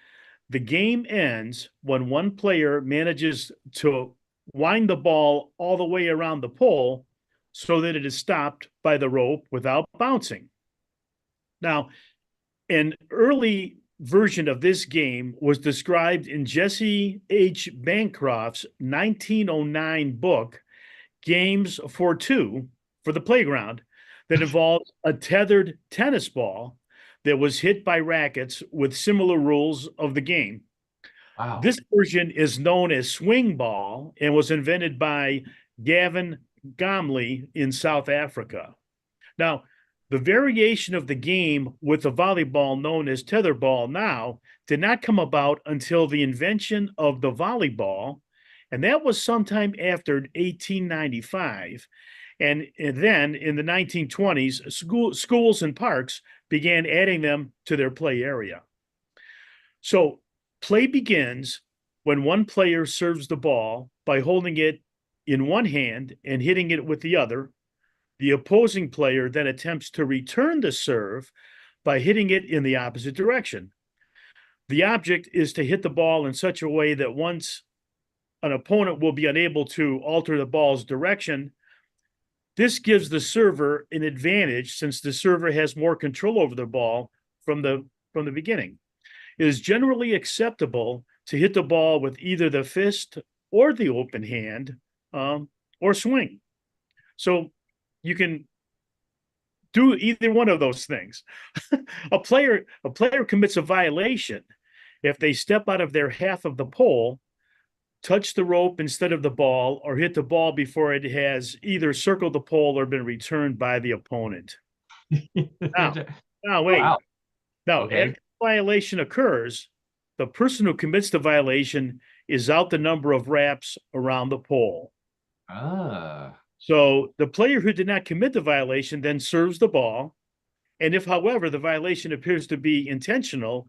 The game ends when one player manages to wind the ball all the way around the pole so that it is stopped by the rope without bouncing. Now, an early version of this game was described in Jesse H. Bancroft's 1909 book, Games for Two, for the playground, that involved a tethered tennis ball that was hit by rackets with similar rules of the game. Wow. This version is known as swing ball and was invented by Gavin Gomley in South Africa. Now, the variation of the game with the volleyball known as tetherball now did not come about until the invention of the volleyball, and that was sometime after 1895. And then in the 1920s, schools and parks began adding them to their play area. So play begins when one player serves the ball by holding it in one hand and hitting it with the other. The opposing player then attempts to return the serve by hitting it in the opposite direction. The object is to hit the ball in such a way that once an opponent will be unable to alter the ball's direction, this gives the server an advantage since the server has more control over the ball from the beginning. It is generally acceptable to hit the ball with either the fist or the open hand or swing. So you can do either one of those things. A player commits a violation if they step out of their half of the pole, touch the rope instead of the ball, or hit the ball before it has either circled the pole or been returned by the opponent. Now, wait. Wow. Now, Okay. if the violation occurs, the person who commits the violation is out the number of wraps around the pole. Ah. So the player who did not commit the violation then serves the ball. And if, however, the violation appears to be intentional,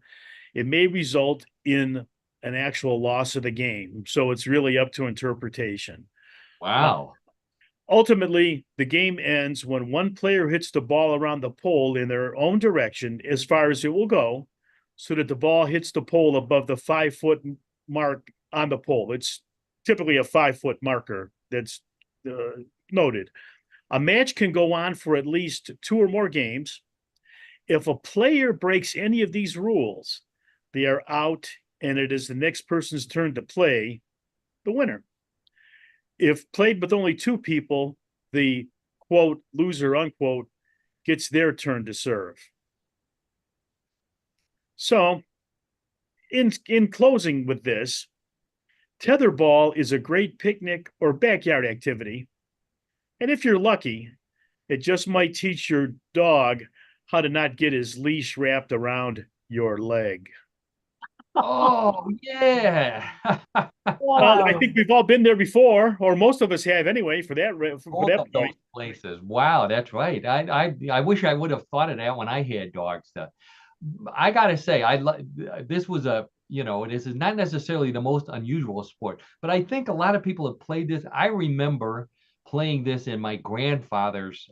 it may result in an actual loss of the game. So it's really up to interpretation. Wow. Ultimately, the game ends when one player hits the ball around the pole in their own direction as far as it will go, so that the ball hits the pole above the 5-foot mark on the pole. It's typically a 5-foot marker that's noted. A match can go on for at least 2 or more games. If a player breaks any of these rules, they are out, and it is the next person's turn to play the winner. If played with only 2 people, the quote loser unquote gets their turn to serve. So, in closing with this, tetherball is a great picnic or backyard activity. And if you're lucky, it just might teach your dog how to not get his leash wrapped around your leg. Oh, yeah. Well, I Wow. think we've all been there before, or most of us have anyway, for that Both of those point. places. Wow, that's right. I wish I would have thought of that when I had dogs. I gotta say, this was this is not necessarily the most unusual sport, but I think a lot of people have played this. I remember playing this in my grandfather's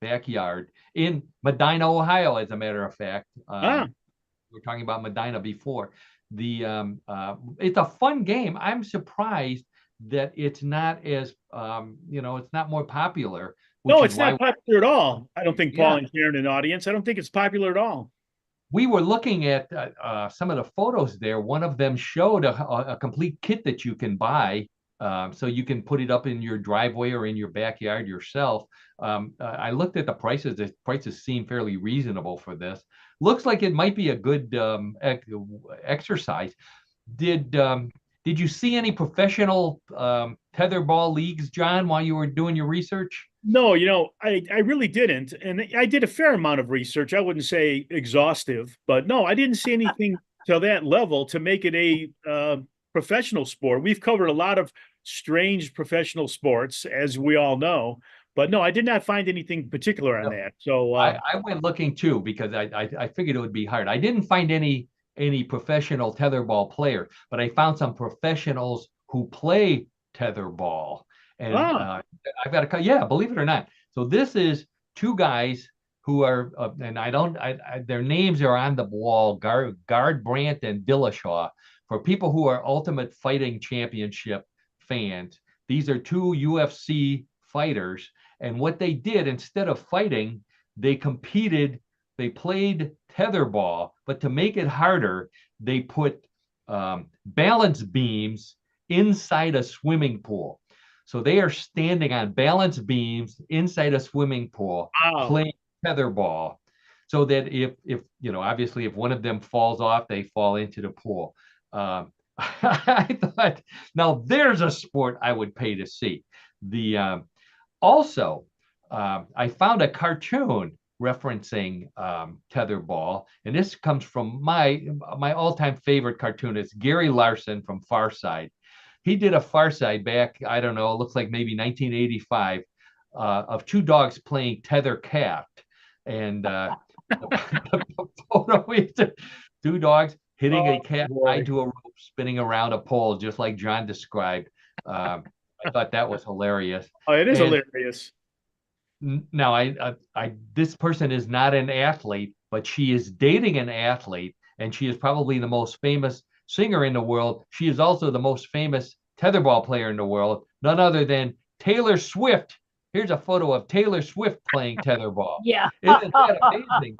backyard in Medina, Ohio, as a matter of fact. Ah, We were talking about Medina before. It's a fun game. I'm surprised that it's not as it's not more popular, which no, is it's not why, popular at all. I don't think yeah, Paul and Karen in the audience. I don't think it's popular at all. we were looking at some of the photos there. One of them showed a complete kit that you can buy, so you can put it up in your driveway or in your backyard yourself. I looked at the prices. The prices seem fairly reasonable for this. Looks like it might be a good exercise. Did um, did you see any professional tetherball leagues, John, while you were doing your research? No, I really didn't. And I did a fair amount of research. I wouldn't say exhaustive, but no, I didn't see anything to that level to make it a professional sport. We've covered a lot of strange professional sports, as we all know, but no, I did not find anything particular on that. So, I went looking too because I figured it would be hard. I didn't find any professional tetherball player, but I found some professionals who play tetherball. And ah, I've got yeah, believe it or not. So this is 2 guys who are, and their names are on the wall, Garbrandt and Dillashaw. For people who are Ultimate Fighting Championship fans, these are 2 UFC fighters. And what they did, instead of fighting, they competed, they played tetherball, but to make it harder, they put balance beams inside a swimming pool. So they are standing on balance beams inside a swimming pool wow. playing tetherball. So that if obviously if one of them falls off, they fall into the pool. I thought, now there's a sport I would pay to see. The Also, I found a cartoon referencing tetherball, and this comes from my all-time favorite cartoonist, Gary Larson from Far Side. He did a Far Side back, I don't know, it looks like maybe 1985, of 2 dogs playing tether cat, and the photo is 2 dogs hitting a Oh, cat boy. tied to a rope, spinning around a pole, just like John described. I thought that was hilarious. Oh, it is And hilarious. now this person is not an athlete, but she is dating an athlete, and she is probably the most famous singer in the world. She is also the most famous tetherball player in the world, none other than Taylor Swift. Here's a photo of Taylor Swift playing tetherball. Yeah. Isn't that amazing?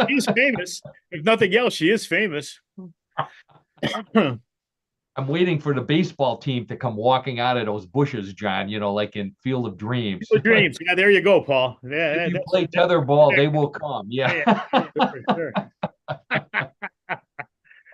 She's famous. If nothing else, she is famous. I'm waiting for the baseball team to come walking out of those bushes, John, like in Field of Dreams. The dreams. Yeah, there you go, Paul. If Yeah, you play tetherball, they will come. yeah, Yeah. sure, sure.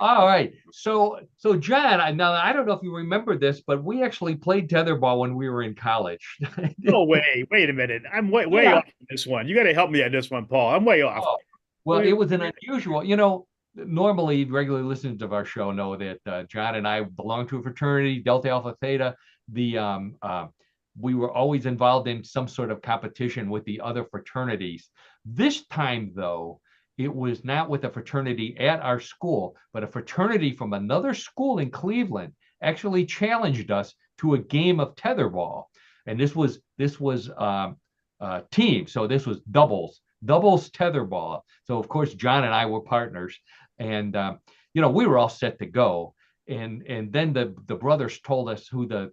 All right. So John, now I don't know if you remember this, but we actually played tetherball when we were in college. No way. Wait a minute. I'm way Yeah. off on this one. You got to help me on this one, Paul. I'm way off. Oh, well, it was an unusual, normally regular listeners of our show know that John and I belong to a fraternity, Delta Alpha Theta. We were always involved in some sort of competition with the other fraternities. This time, though, it was not with a fraternity at our school, but a fraternity from another school in Cleveland actually challenged us to a game of tetherball. And this was team, so this was doubles tetherball. So of course John and I were partners, and we were all set to go. And then the brothers told us who the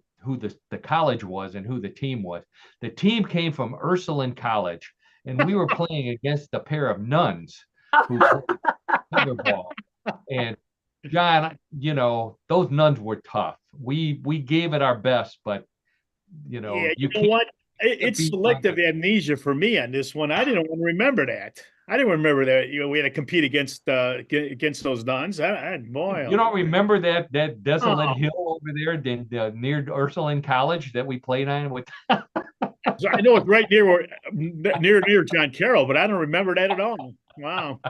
college was and who the team was. The team came from Ursuline College, and we were playing against a pair of nuns who played tetherball. And John, those nuns were tough. We gave it our best, but Yeah, you you know can't what? It's beat selective amnesia for me on this one. I didn't want to remember that. I didn't remember that we had to compete against those nuns. Boy, You don't remember that desolate Oh. hill over there near Ursuline College that we played on with? So I know it's right near John Carroll, but I don't remember that at all. Wow.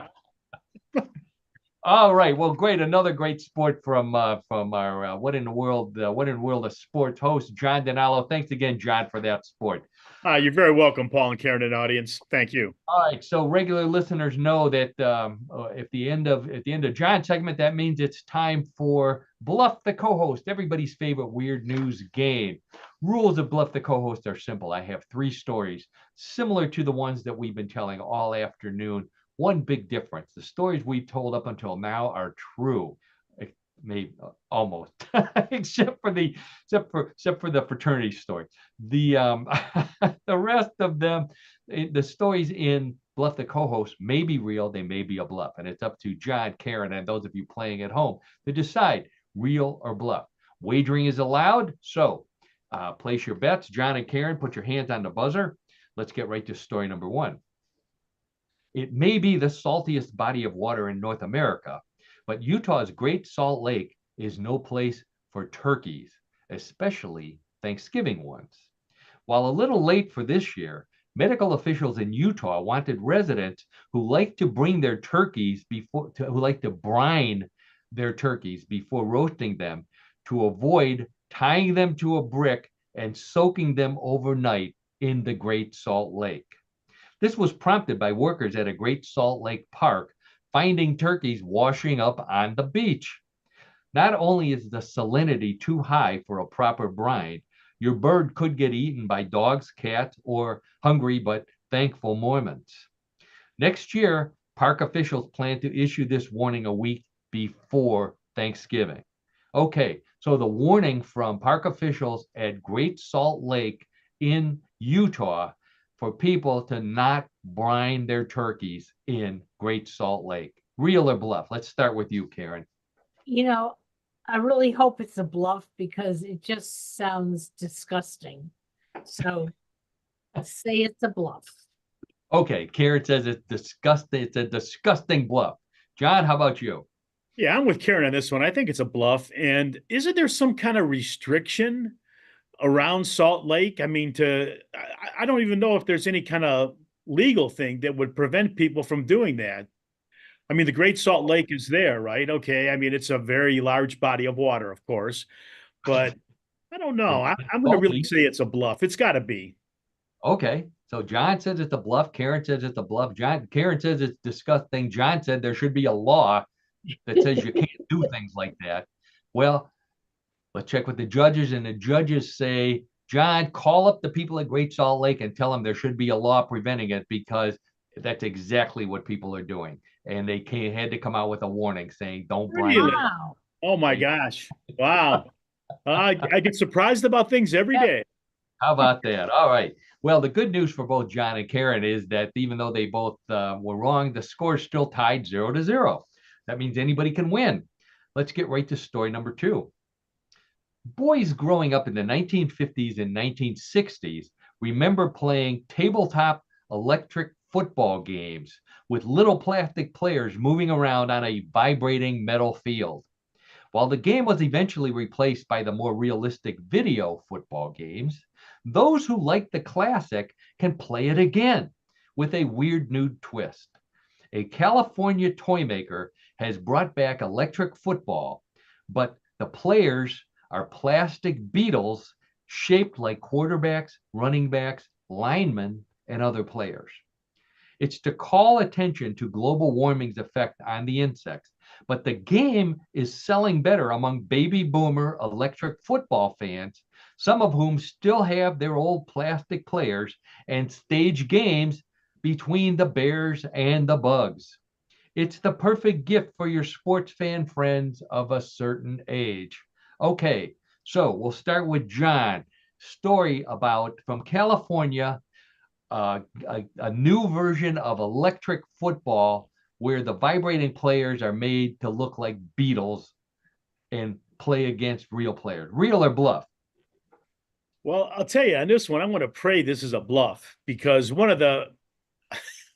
All right, well, great. Another great sport from our What in the World of Sports host, John Donalo. Thanks again, John, for that sport. You're very welcome, Paul and Karen and audience. Thank you. All right, so regular listeners know that at the end of John's segment, that means it's time for Bluff the Co-host, everybody's favorite weird news game. Rules of Bluff the Co-host are simple. I have 3 stories similar to the ones that we've been telling all afternoon. One big difference: the stories we've told up until now are true, maybe almost, except for the fraternity story. The the rest of them, the stories in Bluff the Co-host may be real, they may be a bluff, and it's up to John, Karen, and those of you playing at home to decide real or bluff. Wagering is allowed, so place your bets. John and Karen, put your hands on the buzzer. Let's get right to story number 1. It may be the saltiest body of water in North America, but Utah's Great Salt Lake is no place for turkeys, especially Thanksgiving ones. While a little late for this year, medical officials in Utah wanted residents who like to brine their turkeys before roasting them to avoid tying them to a brick and soaking them overnight in the Great Salt Lake. This was prompted by workers at a Great Salt Lake park finding turkeys washing up on the beach. Not only is the salinity too high for a proper brine, your bird could get eaten by dogs, cats, or hungry but thankful Mormons. Next year, park officials plan to issue this warning a week before Thanksgiving. Okay, so the warning from park officials at Great Salt Lake in Utah for people to not brine their turkeys in Great Salt Lake. Real or bluff? Let's start with you, Karen. I really hope it's a bluff because it just sounds disgusting. So let's say it's a bluff. Okay, Karen says it's disgusting. It's a disgusting bluff. John, how about you? Yeah, I'm with Karen on this one. I think it's a bluff. And isn't there some kind of restriction around Salt Lake? I mean, I don't even know if there's any kind of legal thing that would prevent people from doing that. I mean, the Great Salt Lake is there, right? Okay. I mean, it's a very large body of water, of course, but I don't know. I'm going to really say it's a bluff. It's got to be. Okay. So John says it's a bluff. Karen says it's a bluff. Karen says it's disgusting. John said there should be a law that says you can't do things like that. Well, let's check with the judges, and the judges say, John, call up the people at Great Salt Lake and tell them there should be a law preventing it, because that's exactly what people are doing. And they had to come out with a warning saying, don't brine. Really? Wow. Oh my gosh. Wow. I get surprised about things every day. How about that? All right. Well, the good news for both John and Karen is that even though they both were wrong, the score is still tied 0-0. That means anybody can win. Let's get right to story number 2. Boys growing up in the 1950s and 1960s remember playing tabletop electric football games with little plastic players moving around on a vibrating metal field. While the game was eventually replaced by the more realistic video football games, those who like the classic can play it again with a weird new twist. A California toy maker has brought back electric football, but the players are plastic beetles shaped like quarterbacks, running backs, linemen, and other players. It's to call attention to global warming's effect on the insects, but the game is selling better among baby boomer electric football fans, some of whom still have their old plastic players and stage games between the bears and the bugs. It's the perfect gift for your sports fan friends of a certain age. Okay, so we'll start with John. Story about from California, a new version of electric football where the vibrating players are made to look like beetles and play against real players. Real or bluff? Well, I'll tell you on this one, I'm going to pray this is a bluff because one of the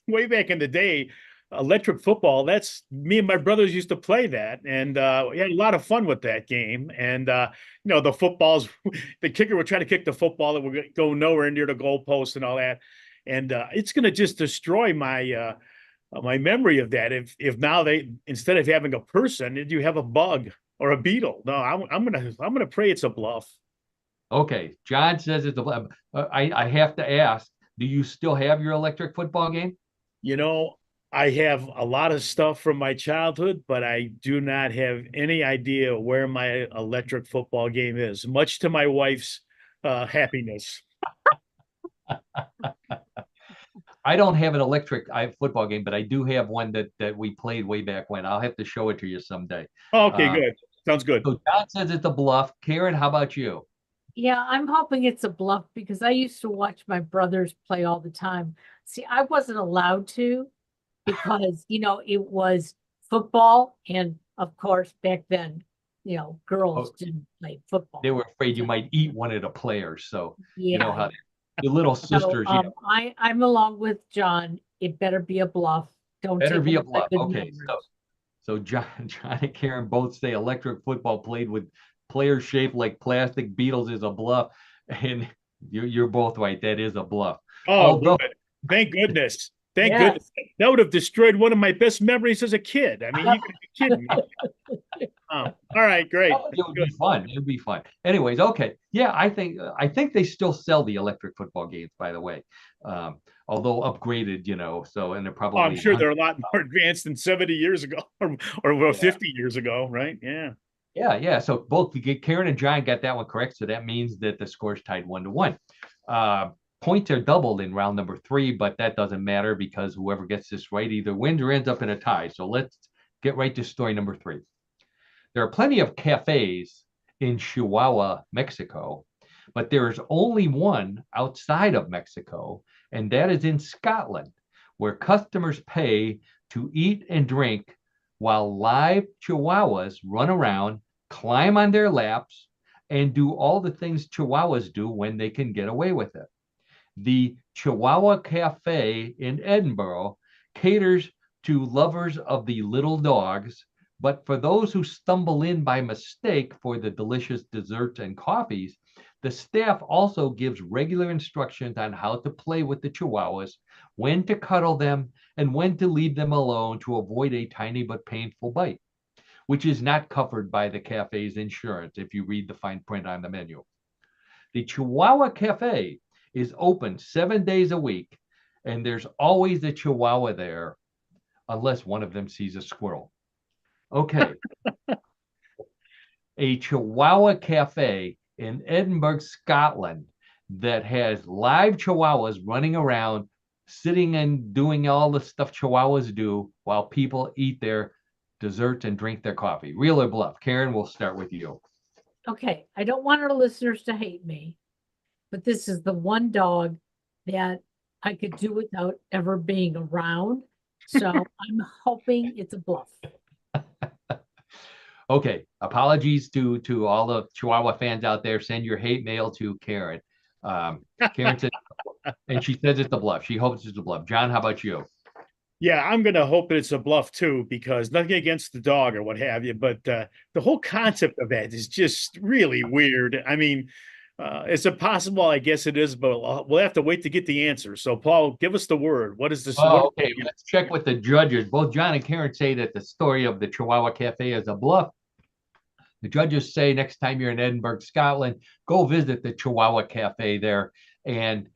way back in the day, electric football, that's me and my brothers used to play that. And we had a lot of fun with that game. And, the footballs, the kicker would try to kick the football that would go nowhere near the goalpost and all that. And it's going to just destroy my my memory of that. If now they, instead of having a person, you have a bug or a beetle. No, I'm gonna pray it's a bluff. Okay, John says it's a bluff. I have to ask, do you still have your electric football game? I have a lot of stuff from my childhood, but I do not have any idea where my electric football game is, much to my wife's happiness. I don't have an electric football game, but I do have one that we played way back when. I'll have to show it to you someday. Oh, okay, good. Sounds good. So John says it's a bluff. Karen, how about you? Yeah, I'm hoping it's a bluff because I used to watch my brothers play all the time. See, I wasn't allowed to because, it was football. And of course, back then, girls didn't play football. They were afraid you might eat one of the players. So you know Yeah. how your little sisters, So, I'm along with John. It better be a bluff. Don't better take be a away my bluff. good Okay, memories. so John and Karen both say electric football played with players shaped like plastic beetles is a bluff, and you're both right. That is a bluff. Oh, Although, good. Thank goodness. Thank Yes. goodness. That would have destroyed one of my best memories as a kid. I mean, you could be kidding me. Oh, all right, great. it would be fun. It would be fun. Anyways, okay. Yeah, I think they still sell the electric football games, by the way. Although upgraded, so and they're probably I'm sure they're a lot more advanced than 70 years ago or 50 years ago, right? Yeah. Yeah. So both Karen and John got that one correct. So that means that the score's tied 1-1. Points are doubled in round number 3, but that doesn't matter because whoever gets this right either wins or ends up in a tie. So let's get right to story number 3. There are plenty of cafes in Chihuahua, Mexico, but there is only one outside of Mexico, and that is in Scotland, where customers pay to eat and drink while live Chihuahuas run around, climb on their laps, and do all the things Chihuahuas do when they can get away with it. The Chihuahua Cafe in Edinburgh caters to lovers of the little dogs, but for those who stumble in by mistake for the delicious desserts and coffees, the staff also gives regular instructions on how to play with the Chihuahuas, when to cuddle them, and when to leave them alone to avoid a tiny but painful bite, which is not covered by the cafe's insurance if you read the fine print on the menu. The Chihuahua Cafe is open 7 days a week, and there's always a Chihuahua there, unless one of them sees a squirrel. Okay. A Chihuahua Cafe in Edinburgh, Scotland, that has live Chihuahuas running around, sitting and doing all the stuff Chihuahuas do while people eat their desserts and drink their coffee. Real or bluff? Karen, we'll start with you. Okay, I don't want our listeners to hate me, but this is the one dog that I could do without ever being around. So I'm hoping it's a bluff. Okay, apologies to all the Chihuahua fans out there. Send your hate mail to Karen. Karen said, and she says it's a bluff. She hopes it's a bluff. John, how about you? Yeah, I'm going to hope that it's a bluff too, because nothing against the dog or what have you, but the whole concept of that is just really weird. I mean, is it possible? I guess it is, but we'll have to wait to get the answer. So, Paul, give us the word. What is this? Oh, okay. Let's check with the judges. Both John and Karen say that the story of the Chihuahua Cafe is a bluff. The judges say next time you're in Edinburgh, Scotland, go visit the Chihuahua Cafe there, and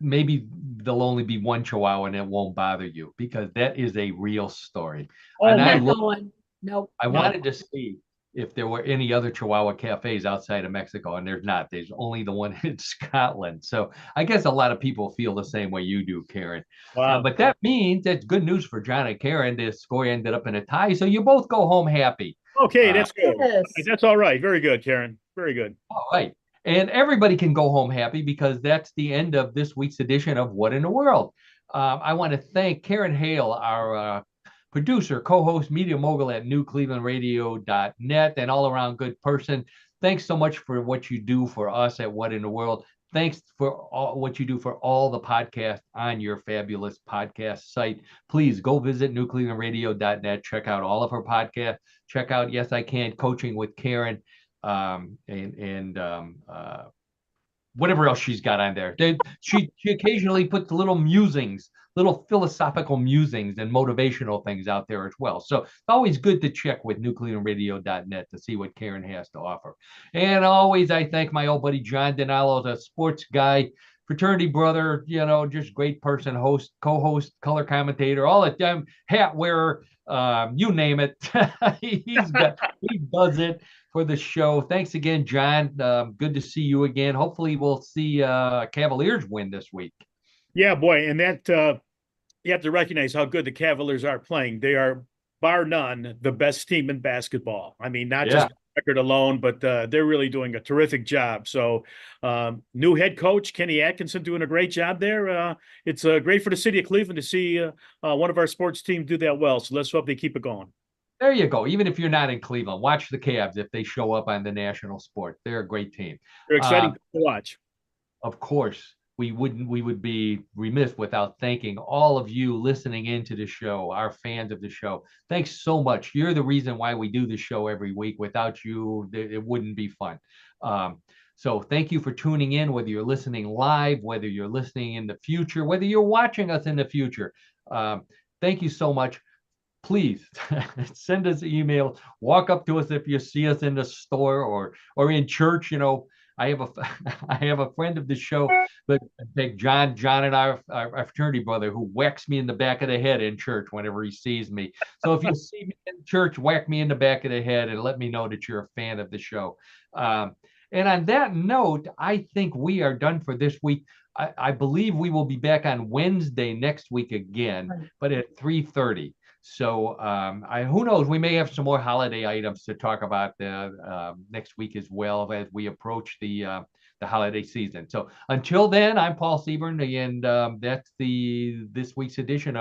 maybe there'll only be one Chihuahua and it won't bother you, because that is a real story. Oh, And Not going. Nope. I nope. wanted to see if there were any other Chihuahua cafes outside of Mexico, and there's not. There's only the one in Scotland. So I guess a lot of people feel the same way you do, Karen. wow. But that means that's good news for John and Karen. The score ended up in a tie, so you both go home happy. Okay, that's good. Yes. That's all right. Very good, Karen. Very good. All right. And everybody can go home happy, because that's the end of this week's edition of What in the World. I want to thank Karen Hale, our producer, co-host, media mogul at newclevelandradio.net, and all around good person. Thanks so much for what you do for us at What in the World. Thanks for all what you do for all the podcasts on your fabulous podcast site. Please go visit newclevelandradio.net. Check out all of her podcasts. Check out Yes I Can Coaching with Karen, and whatever else she's got on there. She occasionally puts little musings, little philosophical musings and motivational things out there as well. So it's always good to check with newclevelandradio.net to see what Karen has to offer. And always, I thank my old buddy John Denalo, the sports guy, fraternity brother, just great person, host, co-host, color commentator, all the time, hat wearer, you name it. he does it for the show. Thanks again, John. Good to see you again. Hopefully we'll see Cavaliers win this week. Yeah, boy. And that you have to recognize how good the Cavaliers are playing. They are, bar none, the best team in basketball. I mean, not just record alone, but they're really doing a terrific job. So new head coach, Kenny Atkinson, doing a great job there. It's great for the city of Cleveland to see one of our sports teams do that well. So let's hope they keep it going. There you go. Even if you're not in Cleveland, watch the Cavs if they show up on the national sport. They're a great team. They're exciting to watch. Of course, we would be remiss without thanking all of you listening into the show, our fans of the show. Thanks so much. You're the reason why we do the show every week. Without you, it wouldn't be fun. So thank you for tuning in, whether you're listening live, whether you're listening in the future, whether you're watching us in the future. Thank you so much. Please send us an email. Walk up to us if you see us in the store or in church. I have a friend of the show, but John and our fraternity brother, who whacks me in the back of the head in church whenever he sees me. So if you see me in church, whack me in the back of the head and let me know that you're a fan of the show. And on that note, I think we are done for this week. I believe we will be back on Wednesday next week again, but at 3:30. So who knows? We may have some more holiday items to talk about next week as well, as we approach the holiday season. So until then, I'm Paul Seaburn, and that's this week's edition of